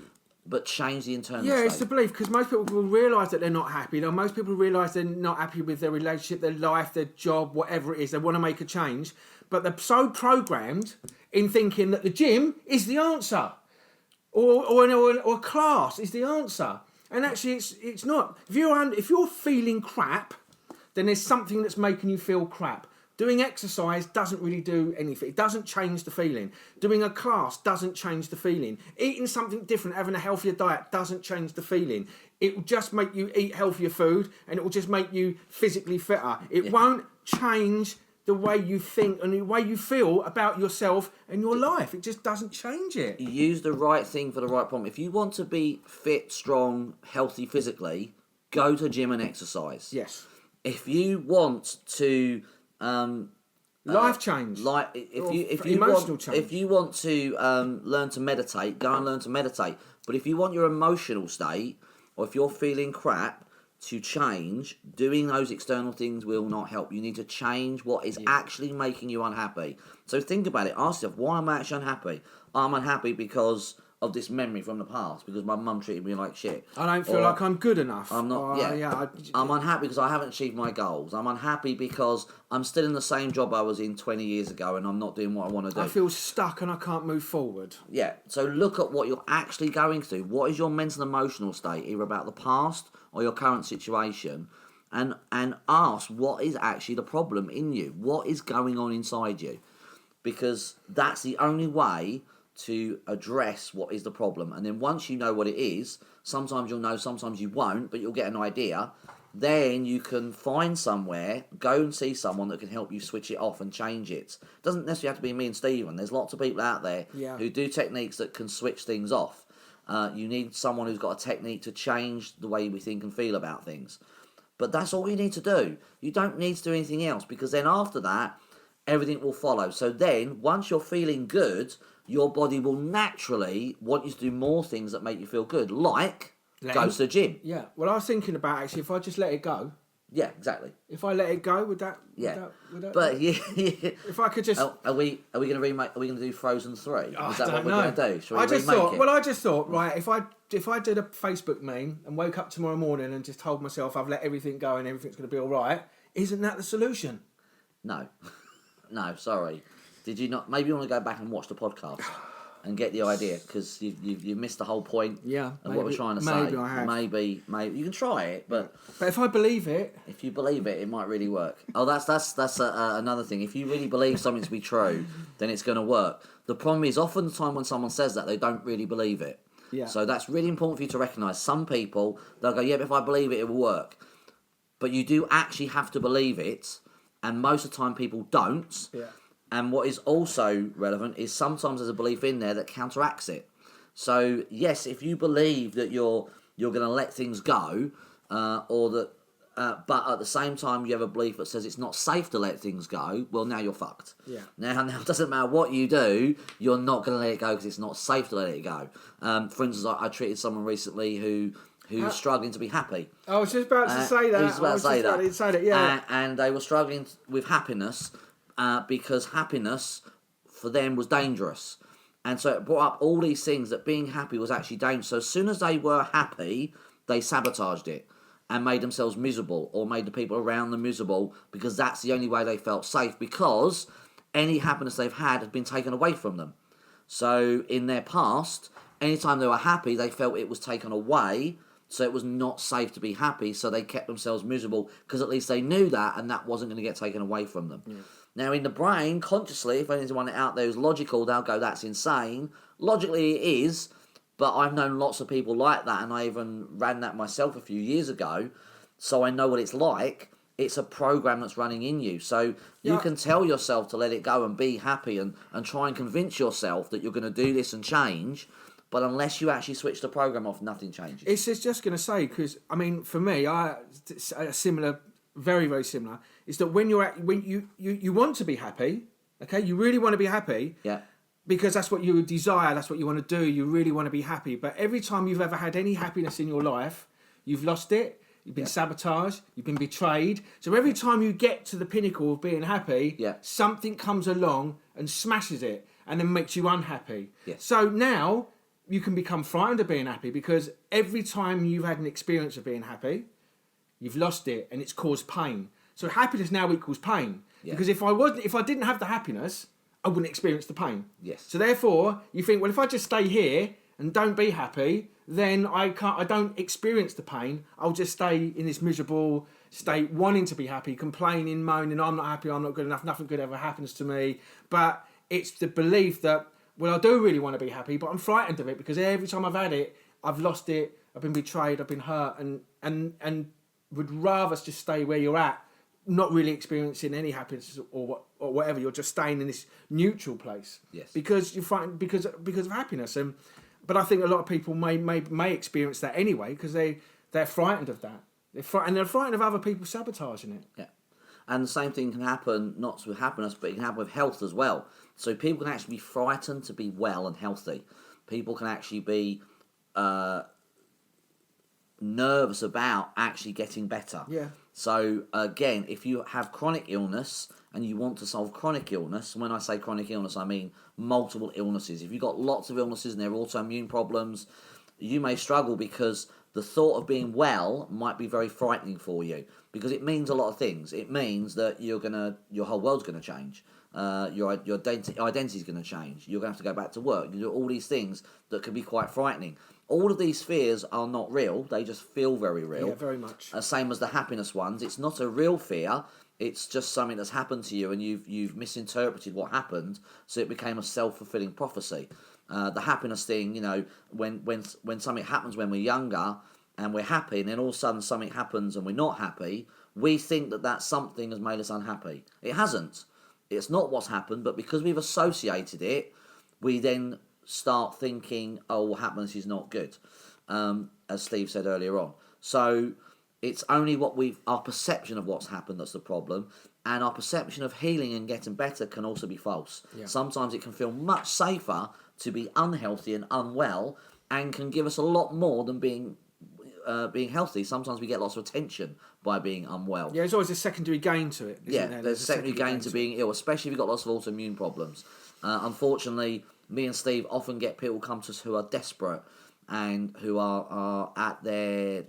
But change the internal state. It's the belief, because most people will realise that they're not happy. Most people realise they're not happy with their relationship, their life, their job, whatever it is. They want to make a change. But they're so programmed in thinking that the gym is the answer. Or class is the answer. And actually, it's not. If you're feeling crap, then there's something that's making you feel crap. Doing exercise doesn't really do anything. It doesn't change the feeling. Doing a class doesn't change the feeling. Eating something different, having a healthier diet doesn't change the feeling. It will just make you eat healthier food, and it will just make you physically fitter. It won't change the way you think and the way you feel about yourself and your life. It just doesn't change it. You use the right thing for the right problem. If you want to be fit, strong, healthy physically, go to gym and exercise. Yes. If you want to life change, if you want to learn to meditate, go and learn to meditate. But if you want your emotional state, or if you're feeling crap, to change, doing those external things will not help. You need to change what is actually making you unhappy. So think about it. Ask yourself, why am I actually unhappy? I'm unhappy because of this memory from the past, because my mum treated me like shit. I don't feel like I'm good enough. I'm not. I'm unhappy because I haven't achieved my goals. I'm unhappy because I'm still in the same job I was in 20 years ago, and I'm not doing what I want to do. I feel stuck and I can't move forward. Yeah. So look at what you're actually going through. What is your mental and emotional state, either about the past or your current situation, and ask what is actually the problem in you. What is going on inside you? Because that's the only way to address what is the problem. And then once you know what it is, sometimes you'll know, sometimes you won't, but you'll get an idea. Then you can find somewhere, go and see someone that can help you switch it off and change it. It doesn't necessarily have to be me and Stephen. There's lots of people out there who do techniques that can switch things off. You need someone who's got a technique to change the way we think and feel about things. But that's all you need to do. You don't need to do anything else, because then after that, everything will follow. So then, once you're feeling good, your body will naturally want you to do more things that make you feel good, like go to the gym. Yeah. Well, I was thinking about actually if I just let it go. Yeah, exactly. If I let it go, would that? Yeah. Would that But work? yeah, If I could just. are we going to remake? Are we going to do Frozen 3? Oh, Is that I what don't we're know. going to do? Shall we I just remake thought. it? Well, I just thought. Right. If I did a Facebook meme and woke up tomorrow morning and just told myself I've let everything go and everything's going to be all right, isn't that the solution? No. No, sorry. Did you not? Maybe you want to go back and watch the podcast and get the idea, because you missed the whole point of what we're trying to say. Maybe I have. Maybe you can try it, but if I believe it, if you believe it, it might really work. Oh, that's another thing. If you really believe something to be true, then it's going to work. The problem is, often the time when someone says that, they don't really believe it. Yeah. So that's really important for you to recognise. Some people, they'll go, yeah, but if I believe it, it will work. But you do actually have to believe it, and most of the time people don't. Yeah. And what is also relevant is sometimes there's a belief in there that counteracts it. So yes, if you believe that you're going to let things go, or that, but at the same time you have a belief that says it's not safe to let things go, well, now you're fucked. Yeah. Now it doesn't matter what you do, you're not going to let it go because it's not safe to let it go. For instance, I treated someone recently who's struggling to be happy. I was just about to say that. I was about to say that. Yeah. And they were struggling with happiness because happiness for them was dangerous. And so it brought up all these things that being happy was actually dangerous. So as soon as they were happy, they sabotaged it and made themselves miserable, or made the people around them miserable, because that's the only way they felt safe, because any happiness they've had been taken away from them. So in their past, anytime they were happy, they felt it was taken away, so it was not safe to be happy, so they kept themselves miserable, because at least they knew that, and that wasn't going to get taken away from them. Yeah. Now, in the brain, consciously, if anyone out there who's logical, they'll go, that's insane. Logically, it is, but I've known lots of people like that, and I even ran that myself a few years ago, so I know what it's like. It's a program that's running in you. So you can tell yourself to let it go and be happy, and try and convince yourself that you're going to do this and change, but unless you actually switch the program off, nothing changes. It's just going to say, because, I mean, for me, a similar, very, very similar, is that when you want to be happy, okay, you really want to be happy, yeah, because that's what you desire, that's what you want to do, you really want to be happy. But every time you've ever had any happiness in your life, you've lost it, you've been sabotaged, you've been betrayed. So every time you get to the pinnacle of being happy, something comes along and smashes it, and then makes you unhappy. Yes. So now you can become frightened of being happy, because every time you've had an experience of being happy, you've lost it, and it's caused pain. So happiness now equals pain. Yeah. Because if I didn't have the happiness, I wouldn't experience the pain. Yes. So therefore, you think, well, if I just stay here and don't be happy, then I don't experience the pain. I'll just stay in this miserable state, wanting to be happy, complaining, moaning, I'm not happy, I'm not good enough, nothing good ever happens to me. But it's the belief that, well, I do really want to be happy, but I'm frightened of it, because every time I've had it, I've lost it, I've been betrayed, I've been hurt, and would rather just stay where you're at, not really experiencing any happiness or whatever. You're just staying in this neutral place. Yes. Because you're frightened because of happiness. But I think a lot of people may experience that anyway, because they're frightened of that. They're frightened of other people sabotaging it. Yeah. And the same thing can happen, not with happiness, but it can happen with health as well. So people can actually be frightened to be well and healthy. People can actually be nervous about actually getting better. Yeah. So again, if you have chronic illness and you want to solve chronic illness, and when I say chronic illness, I mean multiple illnesses. If you've got lots of illnesses and they're autoimmune problems, you may struggle, because the thought of being well might be very frightening for you, because it means a lot of things. It means that your whole world's going to change. Your identity is going to change. You're going to have to go back to work. You do all these things that can be quite frightening. All of these fears are not real. They just feel very real. Yeah, very much. Same as the happiness ones. It's not a real fear. It's just something that's happened to you, and you've misinterpreted what happened, so it became a self-fulfilling prophecy. The happiness thing, when something happens when we're younger and we're happy, and then all of a sudden something happens and we're not happy, we think that something has made us unhappy. It hasn't. It's not what's happened, but because we've associated it, we then start thinking, oh, what happens is not good, as Steve said earlier on. So it's only our perception of what's happened that's the problem. And our perception of healing and getting better can also be false. Yeah. Sometimes it can feel much safer to be unhealthy and unwell, and can give us a lot more than being healthy. Sometimes we get lots of attention by being unwell. Yeah, there's always a secondary gain to it. Isn't there? There's a secondary gain to being ill, especially if you've got lots of autoimmune problems. Unfortunately, me and Steve often get people come to us who are desperate and who are at their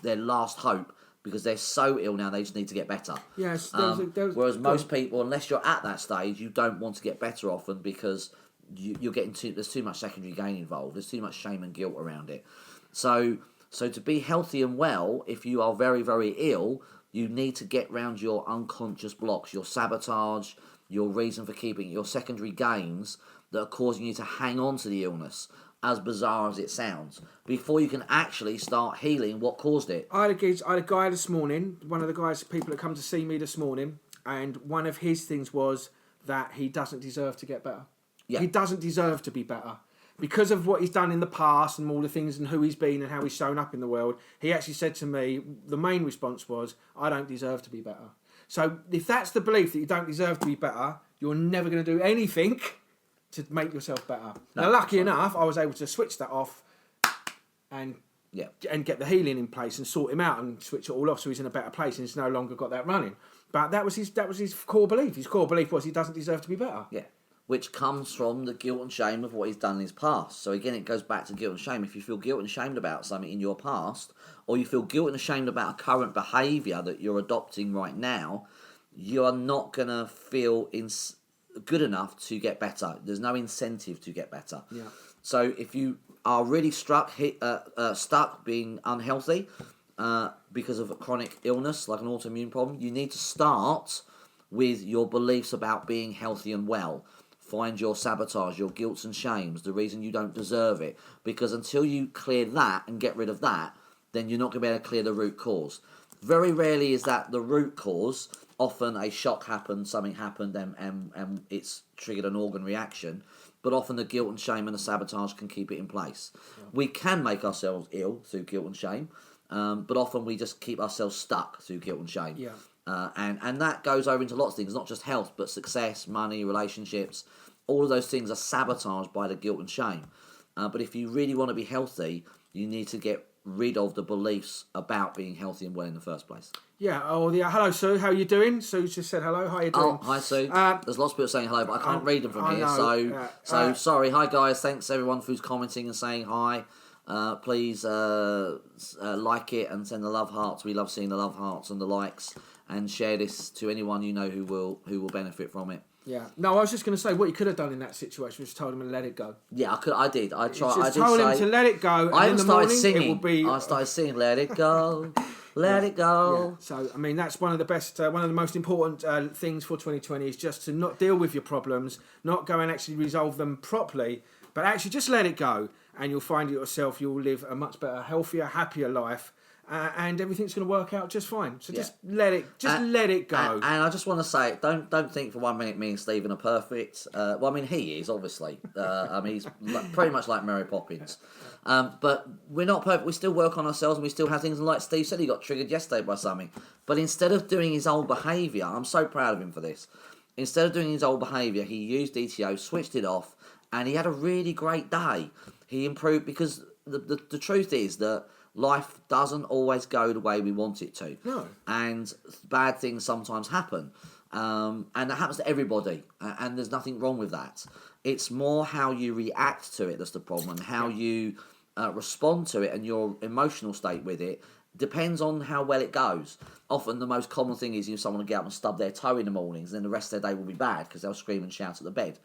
last hope because they're so ill now they just need to get better. Yes. Whereas most people, unless you're at that stage, you don't want to get better often because you're getting there's too much secondary gain involved. There's too much shame and guilt around it. So to be healthy and well, if you are very, very ill, you need to get round your unconscious blocks, your sabotage, your reason for keeping your secondary gains that are causing you to hang on to the illness, as bizarre as it sounds, before you can actually start healing what caused it. I had a guy this morning, one of the people that come to see me this morning, and one of his things was that he doesn't deserve to get better. Yeah. He doesn't deserve to be better. Because of what he's done in the past and all the things and who he's been and how he's shown up in the world, he actually said to me, the main response was, I don't deserve to be better. So if that's the belief that you don't deserve to be better, you're never going to do anything to make yourself better. No, now, lucky enough, I was able to switch that off and get the healing in place and sort him out and switch it all off so he's in a better place and he's no longer got that running. But that was his core belief. His core belief was he doesn't deserve to be better. Yeah. Which comes from the guilt and shame of what he's done in his past. So again, it goes back to guilt and shame. If you feel guilt and shamed about something in your past, or you feel guilt and ashamed about a current behaviour that you're adopting right now, you are not going to feel good enough to get better. There's no incentive to get better. Yeah. So if you are really stuck being unhealthy because of a chronic illness, like an autoimmune problem, you need to start with your beliefs about being healthy and well. Find your sabotage, your guilts and shames, the reason you don't deserve it. Because until you clear that and get rid of that, then you're not going to be able to clear the root cause. Very rarely is that the root cause. Often a shock happened, something happened, and it's triggered an organ reaction. But often the guilt and shame and the sabotage can keep it in place. Yeah. We can make ourselves ill through guilt and shame, but often we just keep ourselves stuck through guilt and shame. Yeah. And that goes over into lots of things, not just health, but success, money, relationships. All of those things are sabotaged by the guilt and shame. But if you really want to be healthy, you need to get rid of the beliefs about being healthy and well in the first place. Yeah. Oh, yeah. Hello, Sue. How are you doing? Sue just said hello. How are you doing? Oh, hi, Sue. There's lots of people saying hello, but I can't read them from here. So sorry. Hi, guys. Thanks, everyone, who's commenting and saying hi. Please like it and send the love hearts. We love seeing the love hearts and the likes. And share this to anyone you know who will benefit from it. Yeah. No, I was just going to say what you could have done in that situation was told him to let it go. Yeah, I did. I tried. Just told him to let it go. I in the started morning, singing. It will be, I started singing, "Let it go, let it go." Yeah. So I mean, that's one of the best, one of the most important things for 2020 is just to not deal with your problems, not go and actually resolve them properly, but actually just let it go, and you'll find it yourself. You'll live a much better, healthier, happier life. And everything's going to work out just fine. So just let it go. And I just want to say, don't think for 1 minute me and Stephen are perfect. Well, I mean, he is, obviously. I mean, he's pretty much like Mary Poppins. But we're not perfect. We still work on ourselves and we still have things. And like Steve said, he got triggered yesterday by something. But instead of doing his old behaviour, I'm so proud of him for this. Instead of doing his old behaviour, he used DTO, switched it off, and he had a really great day. He improved because the truth is that life doesn't always go the way we want it to. No. And bad things sometimes happen. And that happens to everybody. And there's nothing wrong with that. It's more how you react to it that's the problem. And how you respond to it and your emotional state with it depends on how well it goes. Often the most common thing is someone will get up and stub their toe in the mornings and then the rest of their day will be bad because they'll scream and shout at the bed.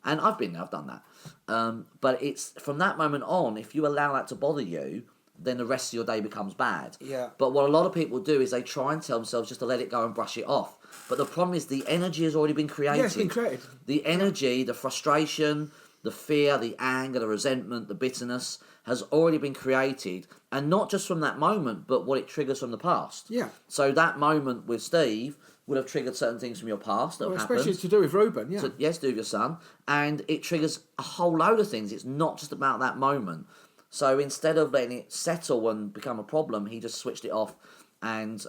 And I've been there, I've done that. But it's from that moment on, if you allow that to bother you, then the rest of your day becomes bad. Yeah. But what a lot of people do is they try and tell themselves just to let it go and brush it off. But the problem is the energy has already been created. Yeah, it's been created. The energy, the frustration, the fear, the anger, the resentment, the bitterness has already been created. And not just from that moment, but what it triggers from the past. Yeah. So that moment with Steve would have triggered certain things from your past that have happened. Especially to do with Ruben, yeah. So, yes, to do with your son. And it triggers a whole load of things. It's not just about that moment. So instead of letting it settle and become a problem, he just switched it off and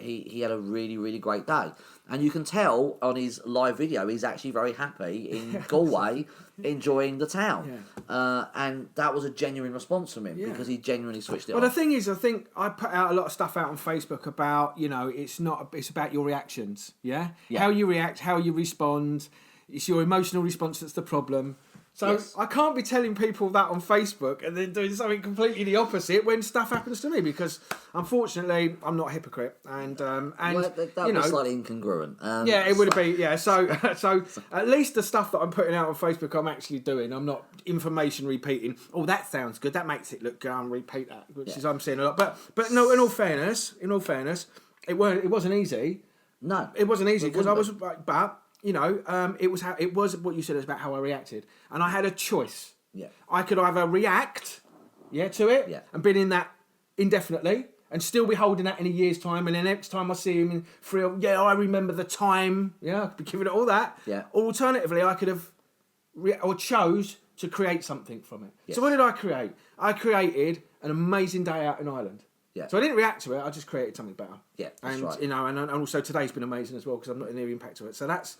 he had a really, really great day. And you can tell on his live video he's actually very happy in Galway, enjoying the town. And that was a genuine response from him because he genuinely switched it on. Well, the thing is, I think I put out a lot of stuff out on Facebook about, it's about your reactions, yeah? How you react, how you respond. It's your emotional response that's the problem. So I can't be telling people that on Facebook and then doing something completely the opposite when stuff happens to me, because unfortunately I'm not a hypocrite, and well, that was slightly incongruent. It would be So at least the stuff that I'm putting out on Facebook I'm actually doing. I'm not information repeating. Oh, that sounds good. That makes it look good. I'll repeat that, which is I'm seeing a lot. But no, in all fairness, it wasn't easy. No, it wasn't easy because I was it was what you said. It was about how I reacted, and I had a choice. Yeah, I could either react, to it, and been in that indefinitely, and still be holding that in a year's time, and then next time I see him in 3, I remember the time. Yeah, I could be giving it all that. Yeah. Or alternatively, I could have, chose to create something from it. Yes. So what did I create? I created an amazing day out in Ireland. Yeah. So I didn't react to it. I just created something better. Yeah, that's right. And also today's been amazing as well because I'm not in the impact of it. So that's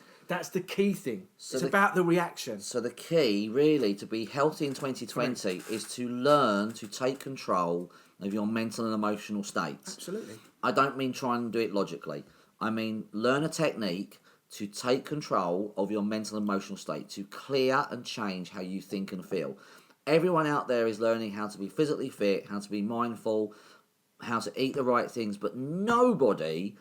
the key thing. So it's about the reaction. So the key, really, to be healthy in 2020 is to learn to take control of your mental and emotional states. Absolutely. I don't mean try and do it logically. I mean learn a technique to take control of your mental and emotional state, to clear and change how you think and feel. Everyone out there is learning how to be physically fit, how to be mindful, how to eat the right things, but nobody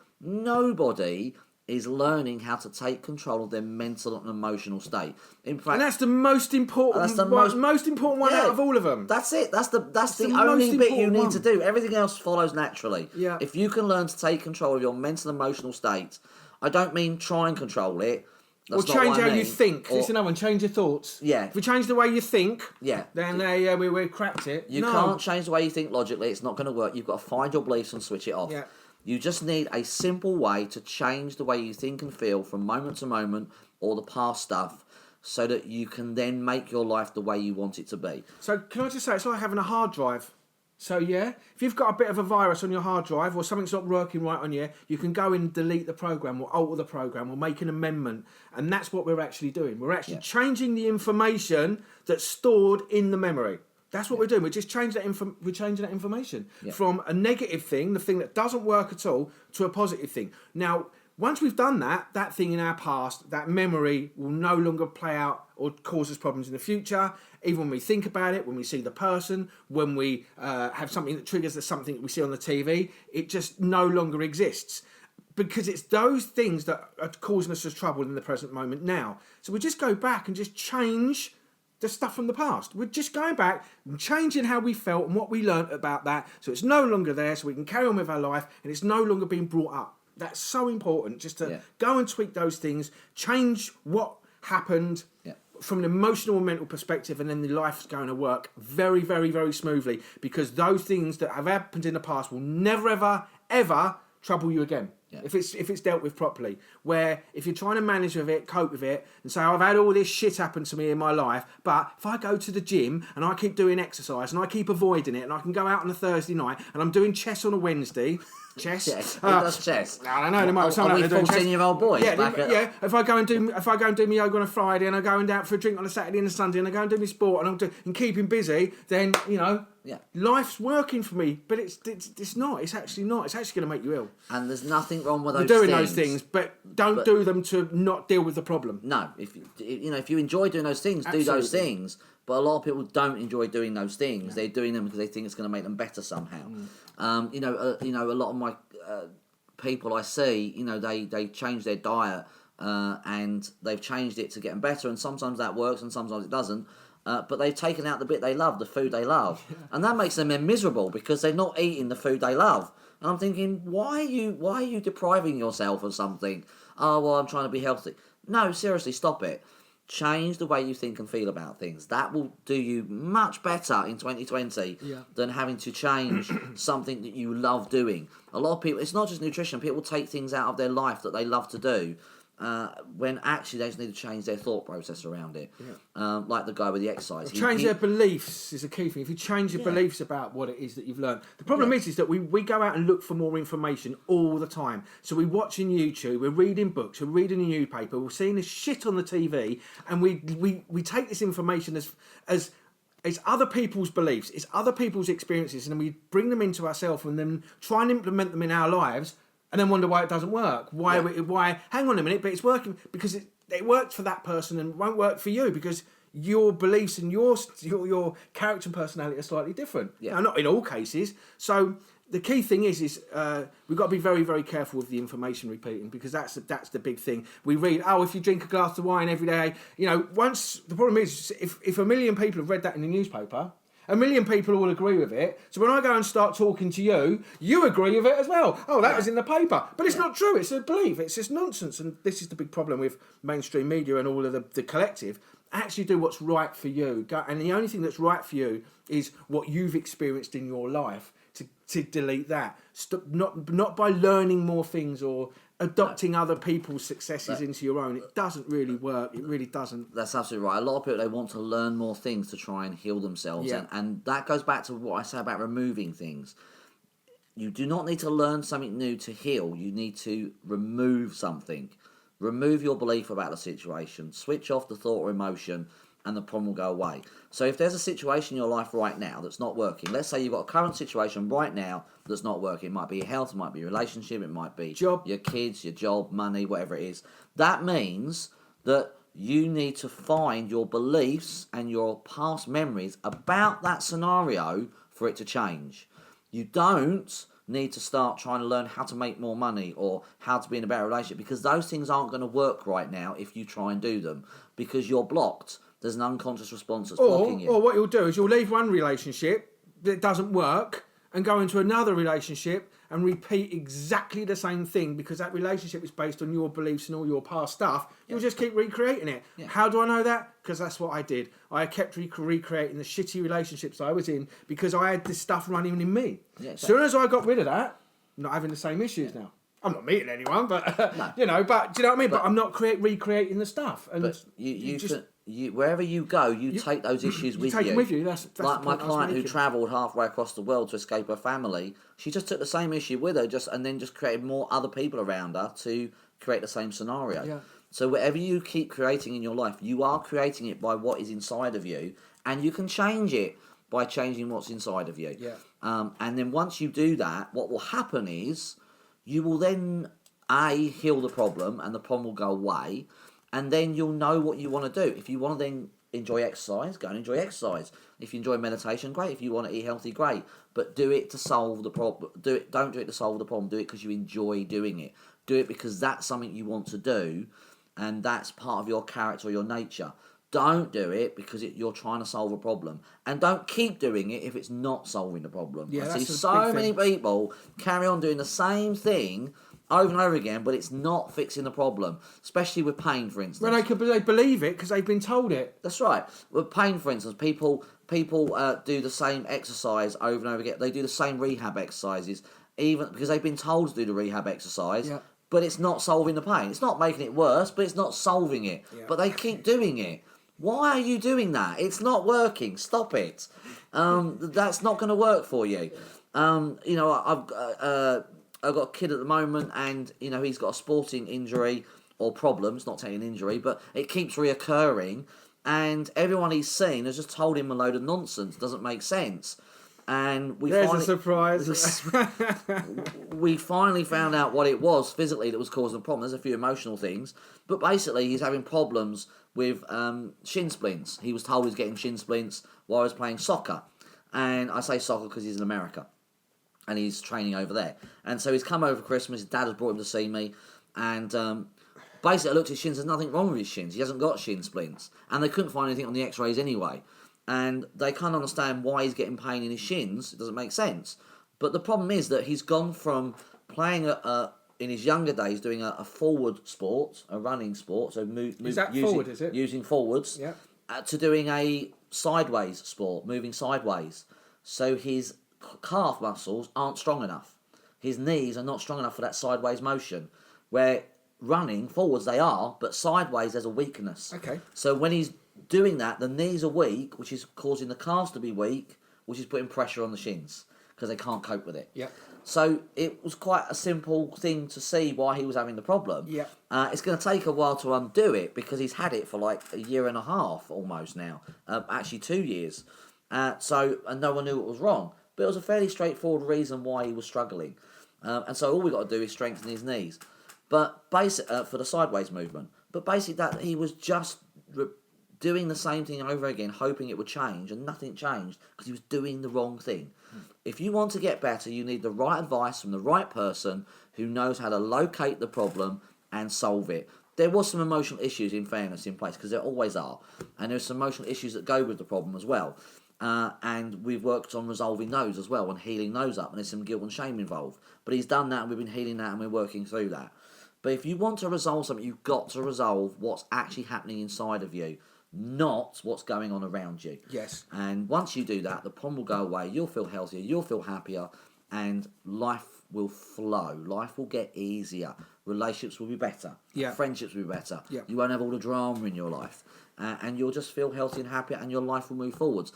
is learning how to take control of their mental and emotional state. In fact, and that's the most important. That's the most important one out of all of them. That's it. That's the only bit you need to do. Everything else follows naturally. Yeah. If you can learn to take control of your mental and emotional state, I don't mean try and control it. Or change how you think. It's another one. Change your thoughts. Yeah. If we change the way you think, then we cracked it. You can't change the way you think logically. It's not going to work. You've got to find your beliefs and switch it off. Yeah. You just need a simple way to change the way you think and feel from moment to moment, or the past stuff, so that you can then make your life the way you want it to be. So can I just say, it's like having a hard drive. So if you've got a bit of a virus on your hard drive or something's not working right on you can go and delete the program or alter the program or make an amendment, and that's what we're actually doing. We're actually changing the information that's stored in the memory. That's what we're doing. We just change that we're changing that information from a negative thing, the thing that doesn't work at all, to a positive thing. Now, once we've done that thing in our past, that memory will no longer play out or cause us problems in the future. Even when we think about it, when we see the person, when we have something that triggers something that we see on the TV, it just no longer exists. Because it's those things that are causing us trouble in the present moment now. So we just go back and just change the stuff from the past. We're just going back and changing how we felt and what we learnt about that, so it's no longer there, so we can carry on with our life and it's no longer being brought up. That's so important, just to go and tweak those things, change what happened from an emotional and mental perspective, and then the life's going to work very, very, very smoothly, because those things that have happened in the past will never, ever, ever trouble you again. If it's dealt with properly. Where if you're trying to manage with it, cope with it, and say, I've had all this shit happen to me in my life, but if I go to the gym and I keep doing exercise and I keep avoiding it, and I can go out on a Thursday night and I'm doing chess on a Wednesday. Chess? Who does chess? I don't know. There might be someone out there doing chess. 14-year-old boys. If I go and do my yoga on a Friday, and I go and out for a drink on a Saturday and a Sunday, and I go and do my sport, and keep him busy, then life's working for me. But it's not. It's actually not. It's actually going to make you ill. And there's nothing wrong with those. You're doing those things, but don't do them to not deal with the problem. No, if you enjoy doing those things, do those things. But a lot of people don't enjoy doing those things. They're doing them because they think it's going to make them better somehow. A lot of my people I see, they change their diet and they've changed it to get them better, and sometimes that works and sometimes it doesn't. But they've taken out the bit they love, the food they love, and that makes them then miserable because they're not eating the food they love. And I'm thinking, why are you depriving yourself of something? Oh, well, I'm trying to be healthy. No, seriously, stop it. Change the way you think and feel about things. That will do you much better in 2020 than having to change something that you love doing. A lot of people, it's not just nutrition, people take things out of their life that they love to do when actually they just need to change their thought process around it. Like the guy with the exercise. Change their beliefs is a key thing. If you change your beliefs about what it is that you've learned. The problem is that we go out and look for more information all the time. So we're watching YouTube, we're reading books, we're reading a newspaper, we're seeing this shit on the TV, and we take this information as it's other people's beliefs, it's other people's experiences, and then we bring them into ourselves and then try and implement them in our lives, and then wonder why it doesn't work. Why? Hang on a minute, but it's working because it worked for that person and won't work for you because your beliefs and your character and personality are slightly different. Now, not in all cases. So the key thing is we've got to be very, very careful with the information repeating, because that's the big thing. We read, if you drink a glass of wine every day, once the problem is if 1 million people have read that in the newspaper, 1 million people all agree with it. So when I go and start talking to you, you agree with it as well. Oh, that was in the paper. But it's not true. It's a belief. It's just nonsense. And this is the big problem with mainstream media and all of the collective. Actually do what's right for you. And the only thing that's right for you is what you've experienced in your life. To delete that. Not by learning more things or adopting other people's successes into your own. It doesn't really work. It really doesn't. That's absolutely right. A lot of people, they want to learn more things to try and heal themselves. And that goes back to what I say about removing things. You do not need to learn something new to heal. You need to remove something. Remove your belief about the situation. Switch off the thought or emotion, and the problem will go away. So if there's a situation in your life right now that's not working, let's say you've got a current situation right now that's not working. It might be your health, it might be your relationship, it might be job, your kids, your job, money, whatever it is. That means that you need to find your beliefs and your past memories about that scenario for it to change. You don't need to start trying to learn how to make more money or how to be in a better relationship, because those things aren't going to work right now if you try and do them, because you're blocked. There's an unconscious response that's blocking you. Or what you'll do is you'll leave one relationship that doesn't work and go into another relationship and repeat exactly the same thing, because that relationship is based on your beliefs and all your past stuff. You'll just keep recreating it. How do I know that? Because that's what I did. I kept recreating the shitty relationships I was in because I had this stuff running in me. As soon as I got rid of that, I'm not having the same issues now. I'm not meeting anyone, but but do you know what I mean? But I'm not recreating the stuff. And but wherever you go, you take those issues with you. Take them with you. That's like my client who travelled halfway across the world to escape her family. She just took the same issue with her, and then just created more other people around her to create the same scenario. Yeah. So whatever you keep creating in your life, you are creating it by what is inside of you, and you can change it by changing what's inside of you. Yeah. And then once you do that, what will happen is you will then heal the problem, and the problem will go away. And then you'll know what you want to do. If you want to then enjoy exercise, go and enjoy exercise. If you enjoy meditation, great. If you want to eat healthy, great. But do it to solve the problem. Don't do it to solve the problem. Do it because you enjoy doing it. Do it because that's something you want to do, and that's part of your character or your nature. Don't do it because you're trying to solve a problem. And don't keep doing it if it's not solving the problem. Yeah, I see so many people carry on doing the same thing over and over again, but it's not fixing the problem, especially with pain, for instance. Well, they believe it because they've been told it. That's right. With pain, for instance, people do the same exercise over and over again. They do the same rehab exercises, even because they've been told to do the rehab exercise, but it's not solving the pain. It's not making it worse, but it's not solving it. Yeah. But they keep doing it. Why are you doing that? It's not working. Stop it. That's not going to work for you. I've got a kid at the moment, and he's got a sporting injury or problem. It's not taking an injury, but it keeps reoccurring, and everyone he's seen has just told him a load of nonsense. Doesn't make sense. And there's a surprise. We finally found out what it was physically that was causing the problem. There's a few emotional things, but basically he's having problems with shin splints. He was told he's getting shin splints while he was playing soccer, and I say soccer because he's in America. And he's training over there. And so he's come over for Christmas. His dad has brought him to see me. And basically I looked at his shins. There's nothing wrong with his shins. He hasn't got shin splints. And they couldn't find anything on the x-rays anyway. And they can't understand why he's getting pain in his shins. It doesn't make sense. But the problem is that he's gone from playing in his younger days, doing a forward sport, a running sport. So forward, is it? Using forwards. Yeah. To doing a sideways sport, moving sideways. So his calf muscles aren't strong enough. His knees are not strong enough for that sideways motion, where running forwards, they are, but sideways there's a weakness. Okay. So when he's doing that, the knees are weak, which is causing the calves to be weak, which is putting pressure on the shins because they can't cope with it. Yeah. So it was quite a simple thing to see why he was having the problem. Yeah. It's going to take a while to undo it because he's had it for like a year and a half almost now. Actually 2 years. And no one knew it was wrong. But it was a fairly straightforward reason why he was struggling. And so all we got to do is strengthen his knees. But for the sideways movement. But basically that he was just doing the same thing over again, hoping it would change, and nothing changed because he was doing the wrong thing. If you want to get better, you need the right advice from the right person who knows how to locate the problem and solve it. There was some emotional issues, in fairness, in place, because there always are. And there's some emotional issues that go with the problem as well. And we've worked on resolving those as well and healing those up. And there's some guilt and shame involved. But he's done that and we've been healing that and we're working through that. But if you want to resolve something, you've got to resolve what's actually happening inside of you, not what's going on around you. Yes. And once you do that, the problem will go away, you'll feel healthier, you'll feel happier, and life will flow. Life will get easier. Relationships will be better. Yeah. Friendships will be better. Yeah. You won't have all the drama in your life. And you'll just feel healthy and happy, and your life will move forwards.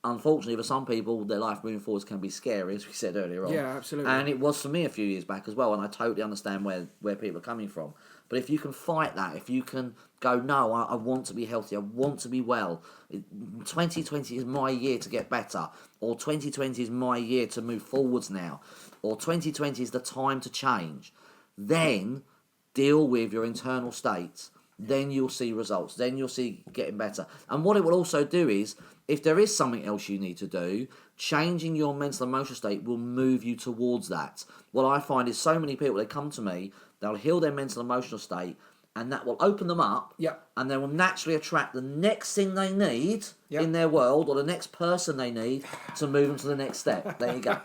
Unfortunately, for some people, their life moving forwards can be scary, as we said earlier on. Yeah, absolutely. And it was for me a few years back as well, and I totally understand where people are coming from. But if you can fight that, if you can go, no, I want to be healthy, I want to be well, 2020 is my year to get better, or 2020 is my year to move forwards now, or 2020 is the time to change, then deal with your internal states. Then you'll see results. Then you'll see getting better. And what it will also do is, if there is something else you need to do, changing your mental and emotional state will move you towards that. What I find is so many people, they come to me, they'll heal their mental and emotional state, and that will open them up, and they will naturally attract the next thing they need in their world, or the next person they need to move them to the next step. There you go.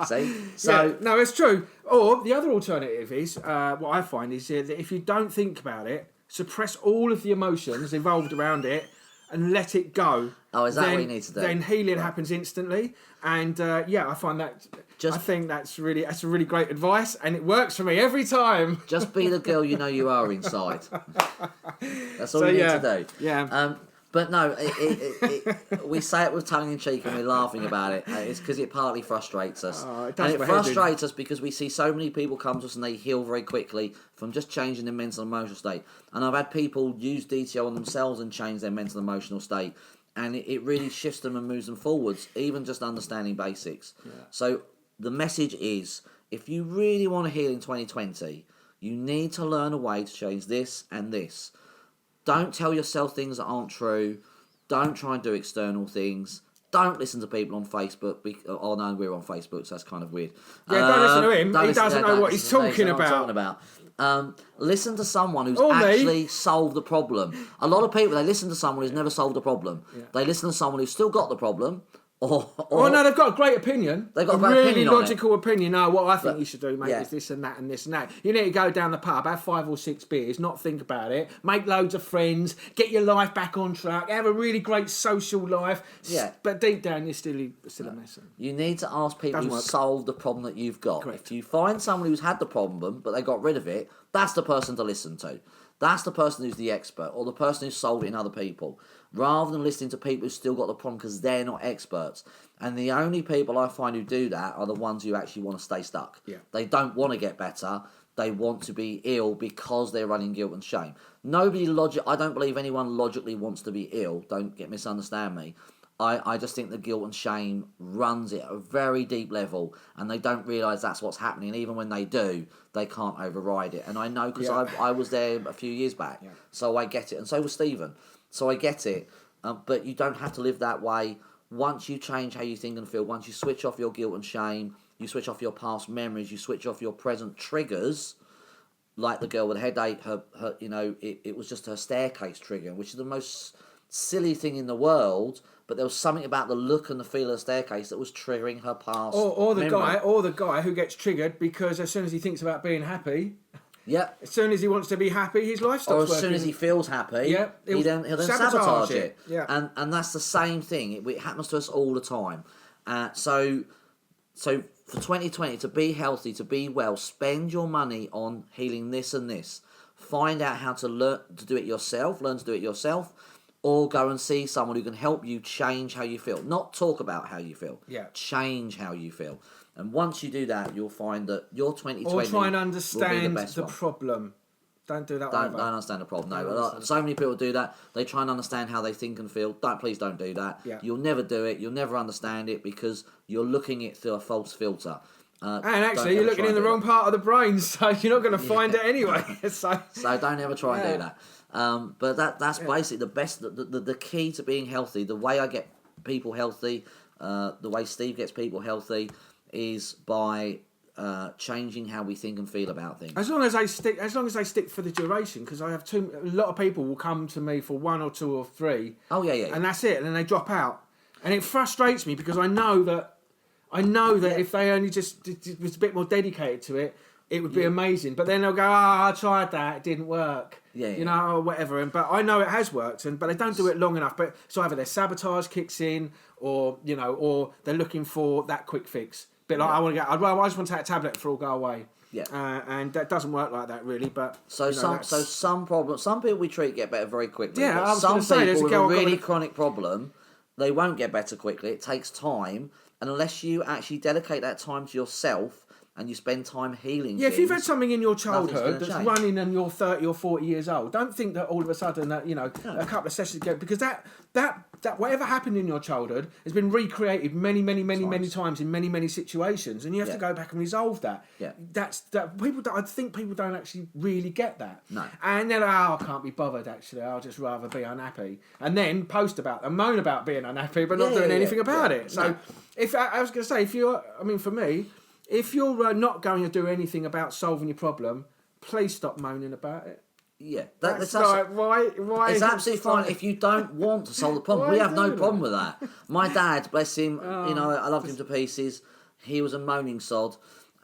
See? So yeah, no, it's true. Or the other alternative is, what I find is that if you don't think about it, suppress all of the emotions involved around it, and let it go. Oh, is that what you need to do? Then healing happens instantly, and I find that. I think that's a really great advice, and it works for me every time. Just be the girl you know you are inside. That's all you need to do. Yeah. But no, we say it with tongue in cheek and we're laughing about it. It's because it partly frustrates us. Oh, it does, and it frustrates us because we see so many people come to us and they heal very quickly from just changing their mental and emotional state. And I've had people use DTO on themselves and change their mental and emotional state. And it really shifts them and moves them forwards, even just understanding basics. Yeah. So the message is, if you really want to heal in 2020, you need to learn a way to change this and this. Don't tell yourself things that aren't true. Don't try and do external things. Don't listen to people on Facebook. Oh no, we're on Facebook, so that's kind of weird. Yeah, don't listen to him. He doesn't know what he's talking about. Listen to someone who's actually solved the problem. A lot of people, they listen to someone who's never solved a problem. Yeah. They listen to someone who's still got the problem. Or no, they've got a great opinion. They've got a really opinion logical opinion. No, what I think you should do, mate, is this and that and this and that. You need to go down the pub, have 5 or 6 beers, not think about it, make loads of friends, get your life back on track, have a really great social life. Yeah. But deep down, you're still a mess. You need to ask people who solved the problem that you've got. Correct. If you find someone who's had the problem, but they got rid of it, that's the person to listen to. That's the person who's the expert, or the person who's solved it in other people, rather than listening to people who've still got the problem because they're not experts. And the only people I find who do that are the ones who actually want to stay stuck. Yeah. They don't want to get better. They want to be ill because they're running guilt and shame. I don't believe anyone logically wants to be ill. Don't misunderstand me. I just think the guilt and shame runs it at a very deep level, and they don't realise that's what's happening. And even when they do, they can't override it. And I know because I was there a few years back, so I get it. And so was Stephen. So I get it. But you don't have to live that way. Once you change how you think and feel, once you switch off your guilt and shame, you switch off your past memories, you switch off your present triggers, like the girl with a headache, it was just her staircase trigger, which is the most silly thing in the world, but there was something about the look and the feel of the staircase that was triggering her past or the memory. guy who gets triggered because as soon as he thinks about being happy, yep. As soon as he wants to be happy, his life stops working. Or as soon as he feels happy, he'll then sabotage it. Yeah. And that's the same thing. It happens to us all the time. So for 2020, to be healthy, to be well, spend your money on healing this and this. find out how to learn to do it yourself, or go and see someone who can help you change how you feel. Not talk about how you feel. Yeah. Change how you feel. And once you do that, you'll find that your 2020 or try and will understand be the best one. problem. Don't do that. Don't understand the problem. No, so many people do that. They try and understand how they think and feel. Please don't do that. Yeah. You'll never do it. You'll never understand it because you're looking it through a false filter. And actually, you're looking in the wrong part of the brain, so you're not going to find it anyway. So don't ever try and do that. But that's basically the best. The key to being healthy. The way I get people healthy, the way Steve gets people healthy, is by changing how we think and feel about things. As long as they stick for the duration, because I have a lot of people will come to me for 1 or 2 or 3. Oh yeah. And that's it, and then they drop out, and it frustrates me because I know that if they only just was a bit more dedicated to it, it would be amazing. But then they'll go, I tried that, it didn't work. You know, or whatever. But I know it has worked, but they don't do it long enough. But so either their sabotage kicks in, or they're looking for that quick fix. Bit like I just want to take a tablet for all go away. Yeah. And that doesn't work like that really. But some problems, some people we treat get better very quickly. Yeah, I was some people with a really chronic problem, they won't get better quickly. It takes time, and unless you actually dedicate that time to yourself and you spend time healing. Yeah, if you've had something in your childhood that's running and you're 30 or 40 years old, don't think that all of a sudden that a couple of sessions ago, because that whatever happened in your childhood has been recreated many times in many situations, and you have to go back and resolve that. Yeah, I think people don't actually really get that. No, and they're like, I can't be bothered. Actually, I'll just rather be unhappy, and then post about and moan about being unhappy, but not doing anything about it. So, if I was going to say, for me. If you're not going to do anything about solving your problem, please stop moaning about it. Yeah, that's like, why? It's absolutely fine if you don't want to solve the problem. We have no problem with that. My dad, bless him, I loved him to pieces. He was a moaning sod,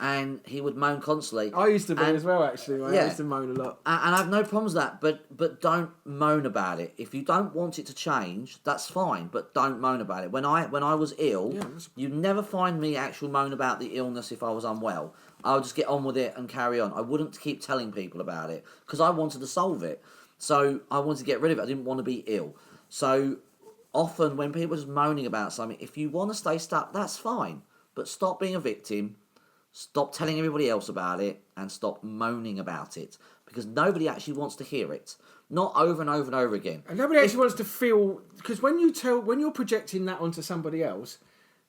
and he would moan constantly. I used to be as well, actually. I used to moan a lot. And I have no problems with that, but don't moan about it. If you don't want it to change, that's fine, but don't moan about it. When I was ill, you'd never find me actually moan about the illness if I was unwell. I would just get on with it and carry on. I wouldn't keep telling people about it because I wanted to solve it. So I wanted to get rid of it. I didn't want to be ill. So often when people are just moaning about something, if you want to stay stuck, that's fine. But stop being a victim. Stop telling everybody else about it and stop moaning about it because nobody actually wants to hear it. Not over and over and over again. And nobody actually wants to feel, because when you're projecting that onto somebody else,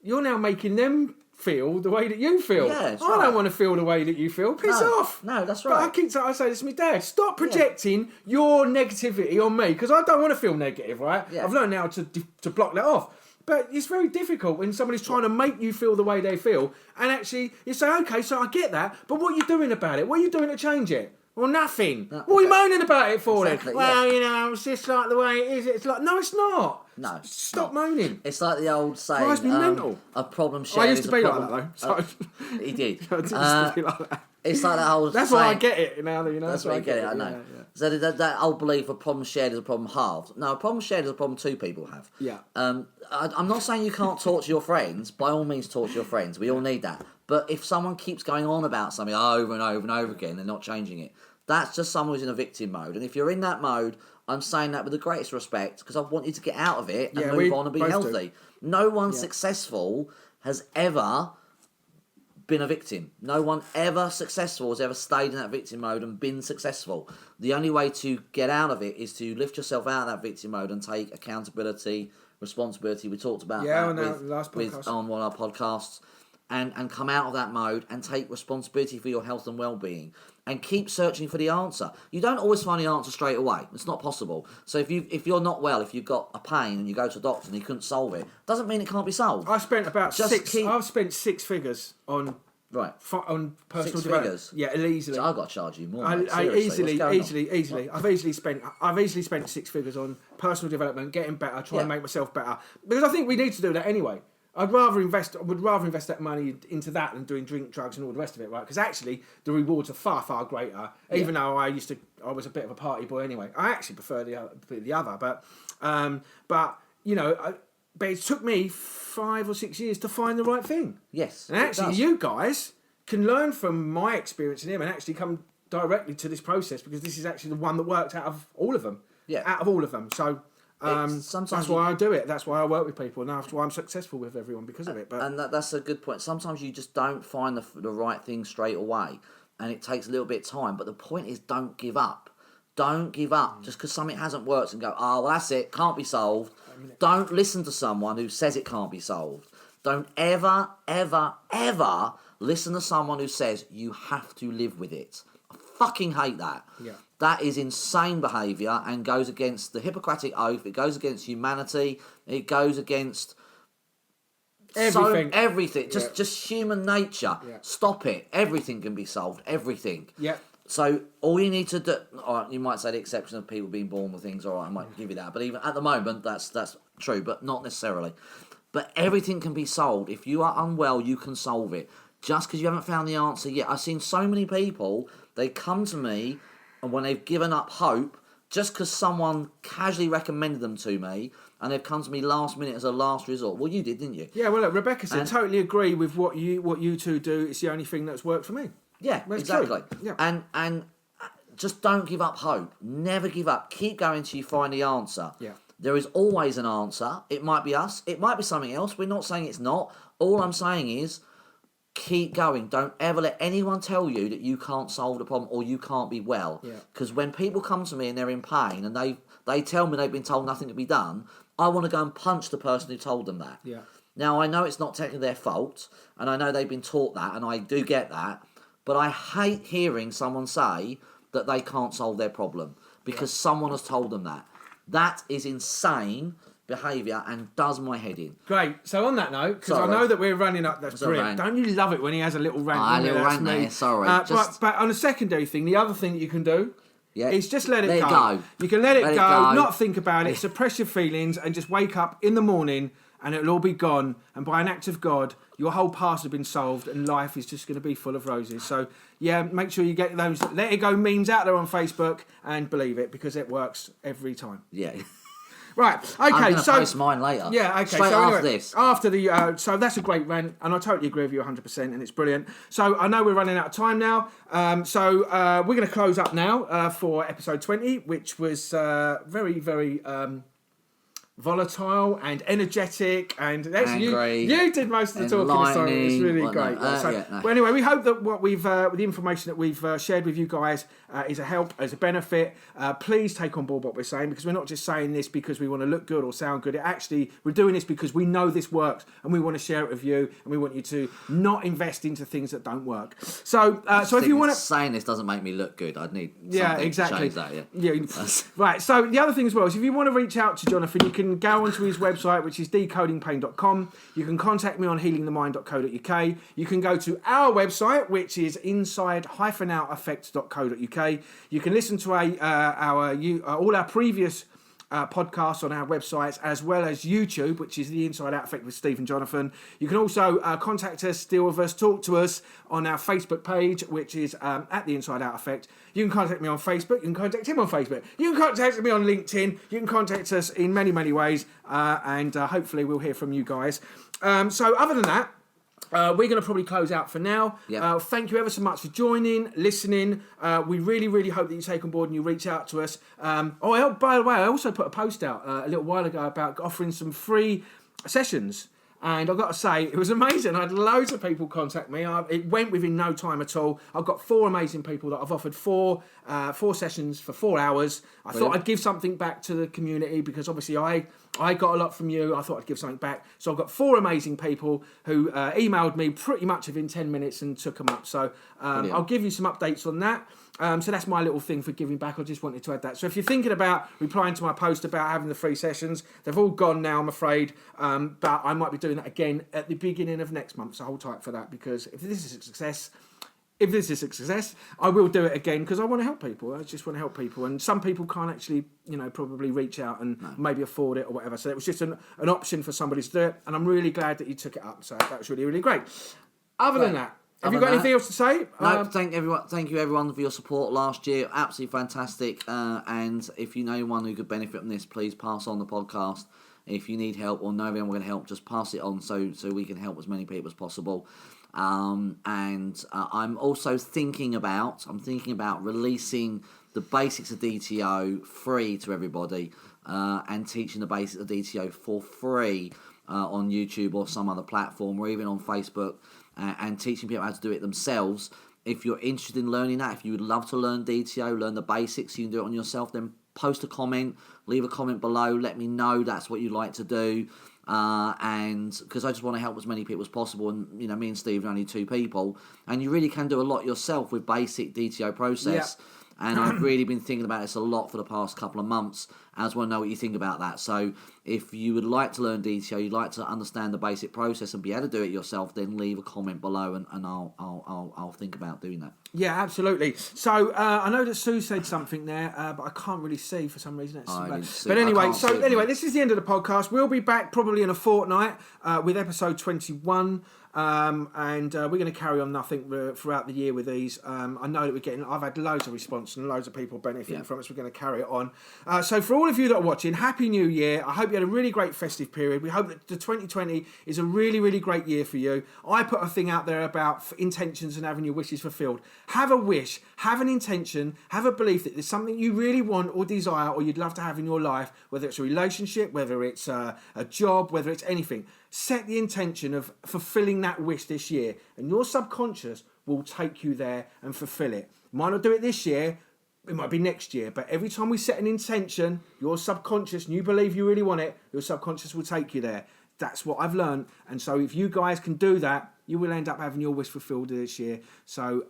you're now making them feel the way that you feel. Yeah, I don't want to feel the way that you feel. Piss off. No, that's right. But I say this to my dad. Stop projecting your negativity on me because I don't want to feel negative, right? Yeah. I've learned now to block that off. But it's very difficult when somebody's trying to make you feel the way they feel. And actually, you say, okay, so I get that, but what are you doing about it? What are you doing to change it? Well, nothing. What are you moaning about it for then? Well, it's just like the way it is. It's like, no, it's not. No. Stop moaning. It's like the old saying, drives me mental. A problem shared. I used to be like that, though. He did. I used to be like that. It's like that old That's saying, why I get it now. That's why I get it, I know. Yeah. So that old belief a problem shared is a problem halved. No, a problem shared is a problem two people have. Yeah. I'm not saying you can't talk to your friends. By all means, talk to your friends. We all need that. But if someone keeps going on about something over and over and over again, they're not changing it. That's just someone who's in a victim mode. And if you're in that mode, I'm saying that with the greatest respect because I want you to get out of it and move on and be healthy. No one successful has ever been a victim. No one ever successful has ever stayed in that victim mode and been successful. The only way to get out of it is to lift yourself out of that victim mode and take accountability, responsibility. We talked about that on one of our podcasts. And come out of that mode and take responsibility for your health and well-being and keep searching for the answer. You don't always find the answer straight away. It's not possible. So if you're not well, if you've got a pain and you go to a doctor and he couldn't solve it, doesn't mean it can't be solved. I've spent I've spent 6 figures on on personal development. Figures? Yeah, easily. So I've got to charge you more. Easily. I've easily spent 6 figures on personal development, getting better, trying to make myself better. Because I think we need to do that anyway. I would rather invest that money into that than doing drink, drugs, and all the rest of it, right? Because actually, the rewards are far, far greater. Even though I was a bit of a party boy anyway. I actually prefer the other, but it took me 5 or 6 years to find the right thing. Yes, and actually, you guys can learn from my experience in him and actually come directly to this process because this is actually the one that worked out of all of them. Yeah. Out of all of them. So that's why I do it. That's why I work with people, and that's why I'm successful with everyone because of it. But and that's a good point. Sometimes you just don't find the right thing straight away, and it takes a little bit of time. But the point is, don't give up. Don't give up just because something hasn't worked and go, oh, well, that's it, can't be solved. Don't listen to someone who says it can't be solved. Don't ever, ever, ever listen to someone who says you have to live with it. I fucking hate that. Yeah. That is insane behaviour and goes against the Hippocratic Oath. It goes against humanity. It goes against everything. Just human nature. Yeah. Stop it. Everything can be solved. Everything. Yeah. So all you need to do, all right, you might say the exception of people being born with things, all right, I might give you that. But even at the moment, that's true, but not necessarily. But everything can be solved. If you are unwell, you can solve it. Just because you haven't found the answer yet. I've seen so many people, they come to me, and when they've given up hope, just because someone casually recommended them to me, and they've come to me last minute as a last resort. Well, you did, didn't you? Yeah, well, look, Rebecca said, totally agree with what you two do. It's the only thing that's worked for me. Yeah, That's exactly. true. Yeah. And just don't give up hope. Never give up. Keep going till you find the answer. Yeah. There is always an answer. It might be us. It might be something else. We're not saying it's not. All I'm saying is keep going. Don't ever let anyone tell you that you can't solve the problem or you can't be well. Because when people come to me and they're in pain and they tell me they've been told nothing to be done, I want to go and punch the person who told them that. Yeah. Now, I know it's not technically their fault, and I know they've been taught that, and I do get that, but I hate hearing someone say that they can't solve their problem because someone has told them that. That is insane behaviour and does my head in. Great. So on that note, because I know that we're running up, that's brilliant. Don't you love it when he has a little rant? A little rant there, sorry. But on a secondary thing, the other thing that you can do is just let it go. You can let it go, not think about it, suppress your feelings, and just wake up in the morning and it'll all be gone. And by an act of God, your whole past has been solved and life is just going to be full of roses. So, yeah, make sure you get those Let It Go memes out there on Facebook and believe it because it works every time. Yeah. Right, okay, I'm going to post mine later. Yeah, okay. Straight so after this. After the, so that's a great rant, and I totally agree with you 100%, and it's brilliant. So I know we're running out of time now, so we're going to close up now for episode 20, which was very, very volatile and energetic, and actually you did most of the talking this time. It was really great. Well, anyway, we hope that what we've the information that we've shared with you guys is a help, as a benefit. Please take on board what we're saying, because we're not just saying this because we want to look good or sound good. We're doing this because we know this works and we want to share it with you, and we want you to not invest into things that don't work. So if you want to, saying this doesn't make me look good, I'd need something to change that. Right. So the other thing as well is, if you want to reach out to Jonathan, you can go onto his website, which is decodingpain.com. You can contact me on healingthemind.co.uk. You can go to our website, which is inside-outeffect.co.uk. You can listen to all our previous podcasts on our websites, as well as YouTube, which is the Inside Out Effect with Steve and Jonathan. You can also contact us, deal with us, talk to us on our Facebook page, which is at the Inside Out Effect. You can contact me on Facebook. You can contact him on Facebook. You can contact me on LinkedIn. You can contact us in many, many ways, and hopefully we'll hear from you guys. So other than that, we're going to probably close out for now. Yep. Thank you ever so much for joining, listening. We really, really hope that you take on board and you reach out to us. By the way, I also put a post out a little while ago about offering some free sessions. And I've got to say, it was amazing. I had loads of people contact me. It went within no time at all. I've got 4 amazing people that I've offered 4 sessions for 4 hours. I thought I'd give something back to the community, because obviously I got a lot from you. I thought I'd give something back. So I've got 4 amazing people who emailed me pretty much within 10 minutes and took them up. So I'll give you some updates on that. So that's my little thing for giving back. I just wanted to add that. So if you're thinking about replying to my post about having the free sessions, they've all gone now, I'm afraid. But I might be doing that again at the beginning of next month. So hold tight for that, because if this is a success, I will do it again, because I want to help people. I just want to help people. And some people can't actually, probably reach out and maybe afford it or whatever. So it was just an option for somebody to do it. And I'm really glad that you took it up. So that was really, really great. Other than that, have you got anything else to say? No, thank you everyone for your support last year. Absolutely fantastic. And if you know anyone who could benefit from this, please pass on the podcast. If you need help or know anyone we're going to help, just pass it on so we can help as many people as possible. I'm also thinking about releasing the basics of DTO free to everybody, and teaching the basics of DTO for free on YouTube or some other platform, or even on Facebook, and teaching people how to do it themselves. If you're interested in learning that, if you would love to learn DTO, learn the basics, you can do it on yourself, then post a comment, leave a comment below, let me know that's what you'd like to do. And because I just want to help as many people as possible, and me and Steve are only 2 people, and you really can do a lot yourself with basic DTO process. Yeah. And I've really been thinking about this a lot for the past couple of months. I just want to know what you think about that. So if you would like to learn DTO, you'd like to understand the basic process and be able to do it yourself, then leave a comment below, and I'll think about doing that. Yeah, absolutely. So I know that Sue said something there, but I can't really see for some reason. But anyway, this is the end of the podcast. We'll be back probably in a fortnight with episode 21. And we're going to carry on nothing throughout the year with these. I know that I've had loads of response and loads of people benefiting from us. We're going to carry it on. So for all of you that are watching, Happy New Year. I hope you had a really great festive period. We hope that the 2020 is a really, really great year for you. I put a thing out there about intentions and having your wishes fulfilled. Have a wish, have an intention, have a belief that there's something you really want or desire or you'd love to have in your life, whether it's a relationship, whether it's a job, whether it's anything. Set the intention of fulfilling that wish this year, and your subconscious will take you there and fulfill it. Might not do it this year, it might be next year, but every time we set an intention, your subconscious, and you believe you really want it, your subconscious will take you there. That's what I've learned, and so if you guys can do that, you will end up having your wish fulfilled this year. So,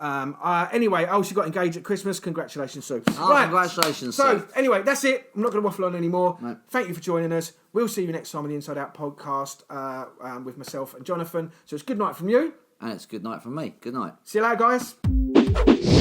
anyway, I also got engaged at Christmas. Congratulations, Sue. Right. Congratulations, Sue. So, anyway, that's it. I'm not going to waffle on anymore. No. Thank you for joining us. We'll see you next time on the Inside Out podcast with myself and Jonathan. So, it's good night from you. And it's good night from me. Good night. See you later, guys.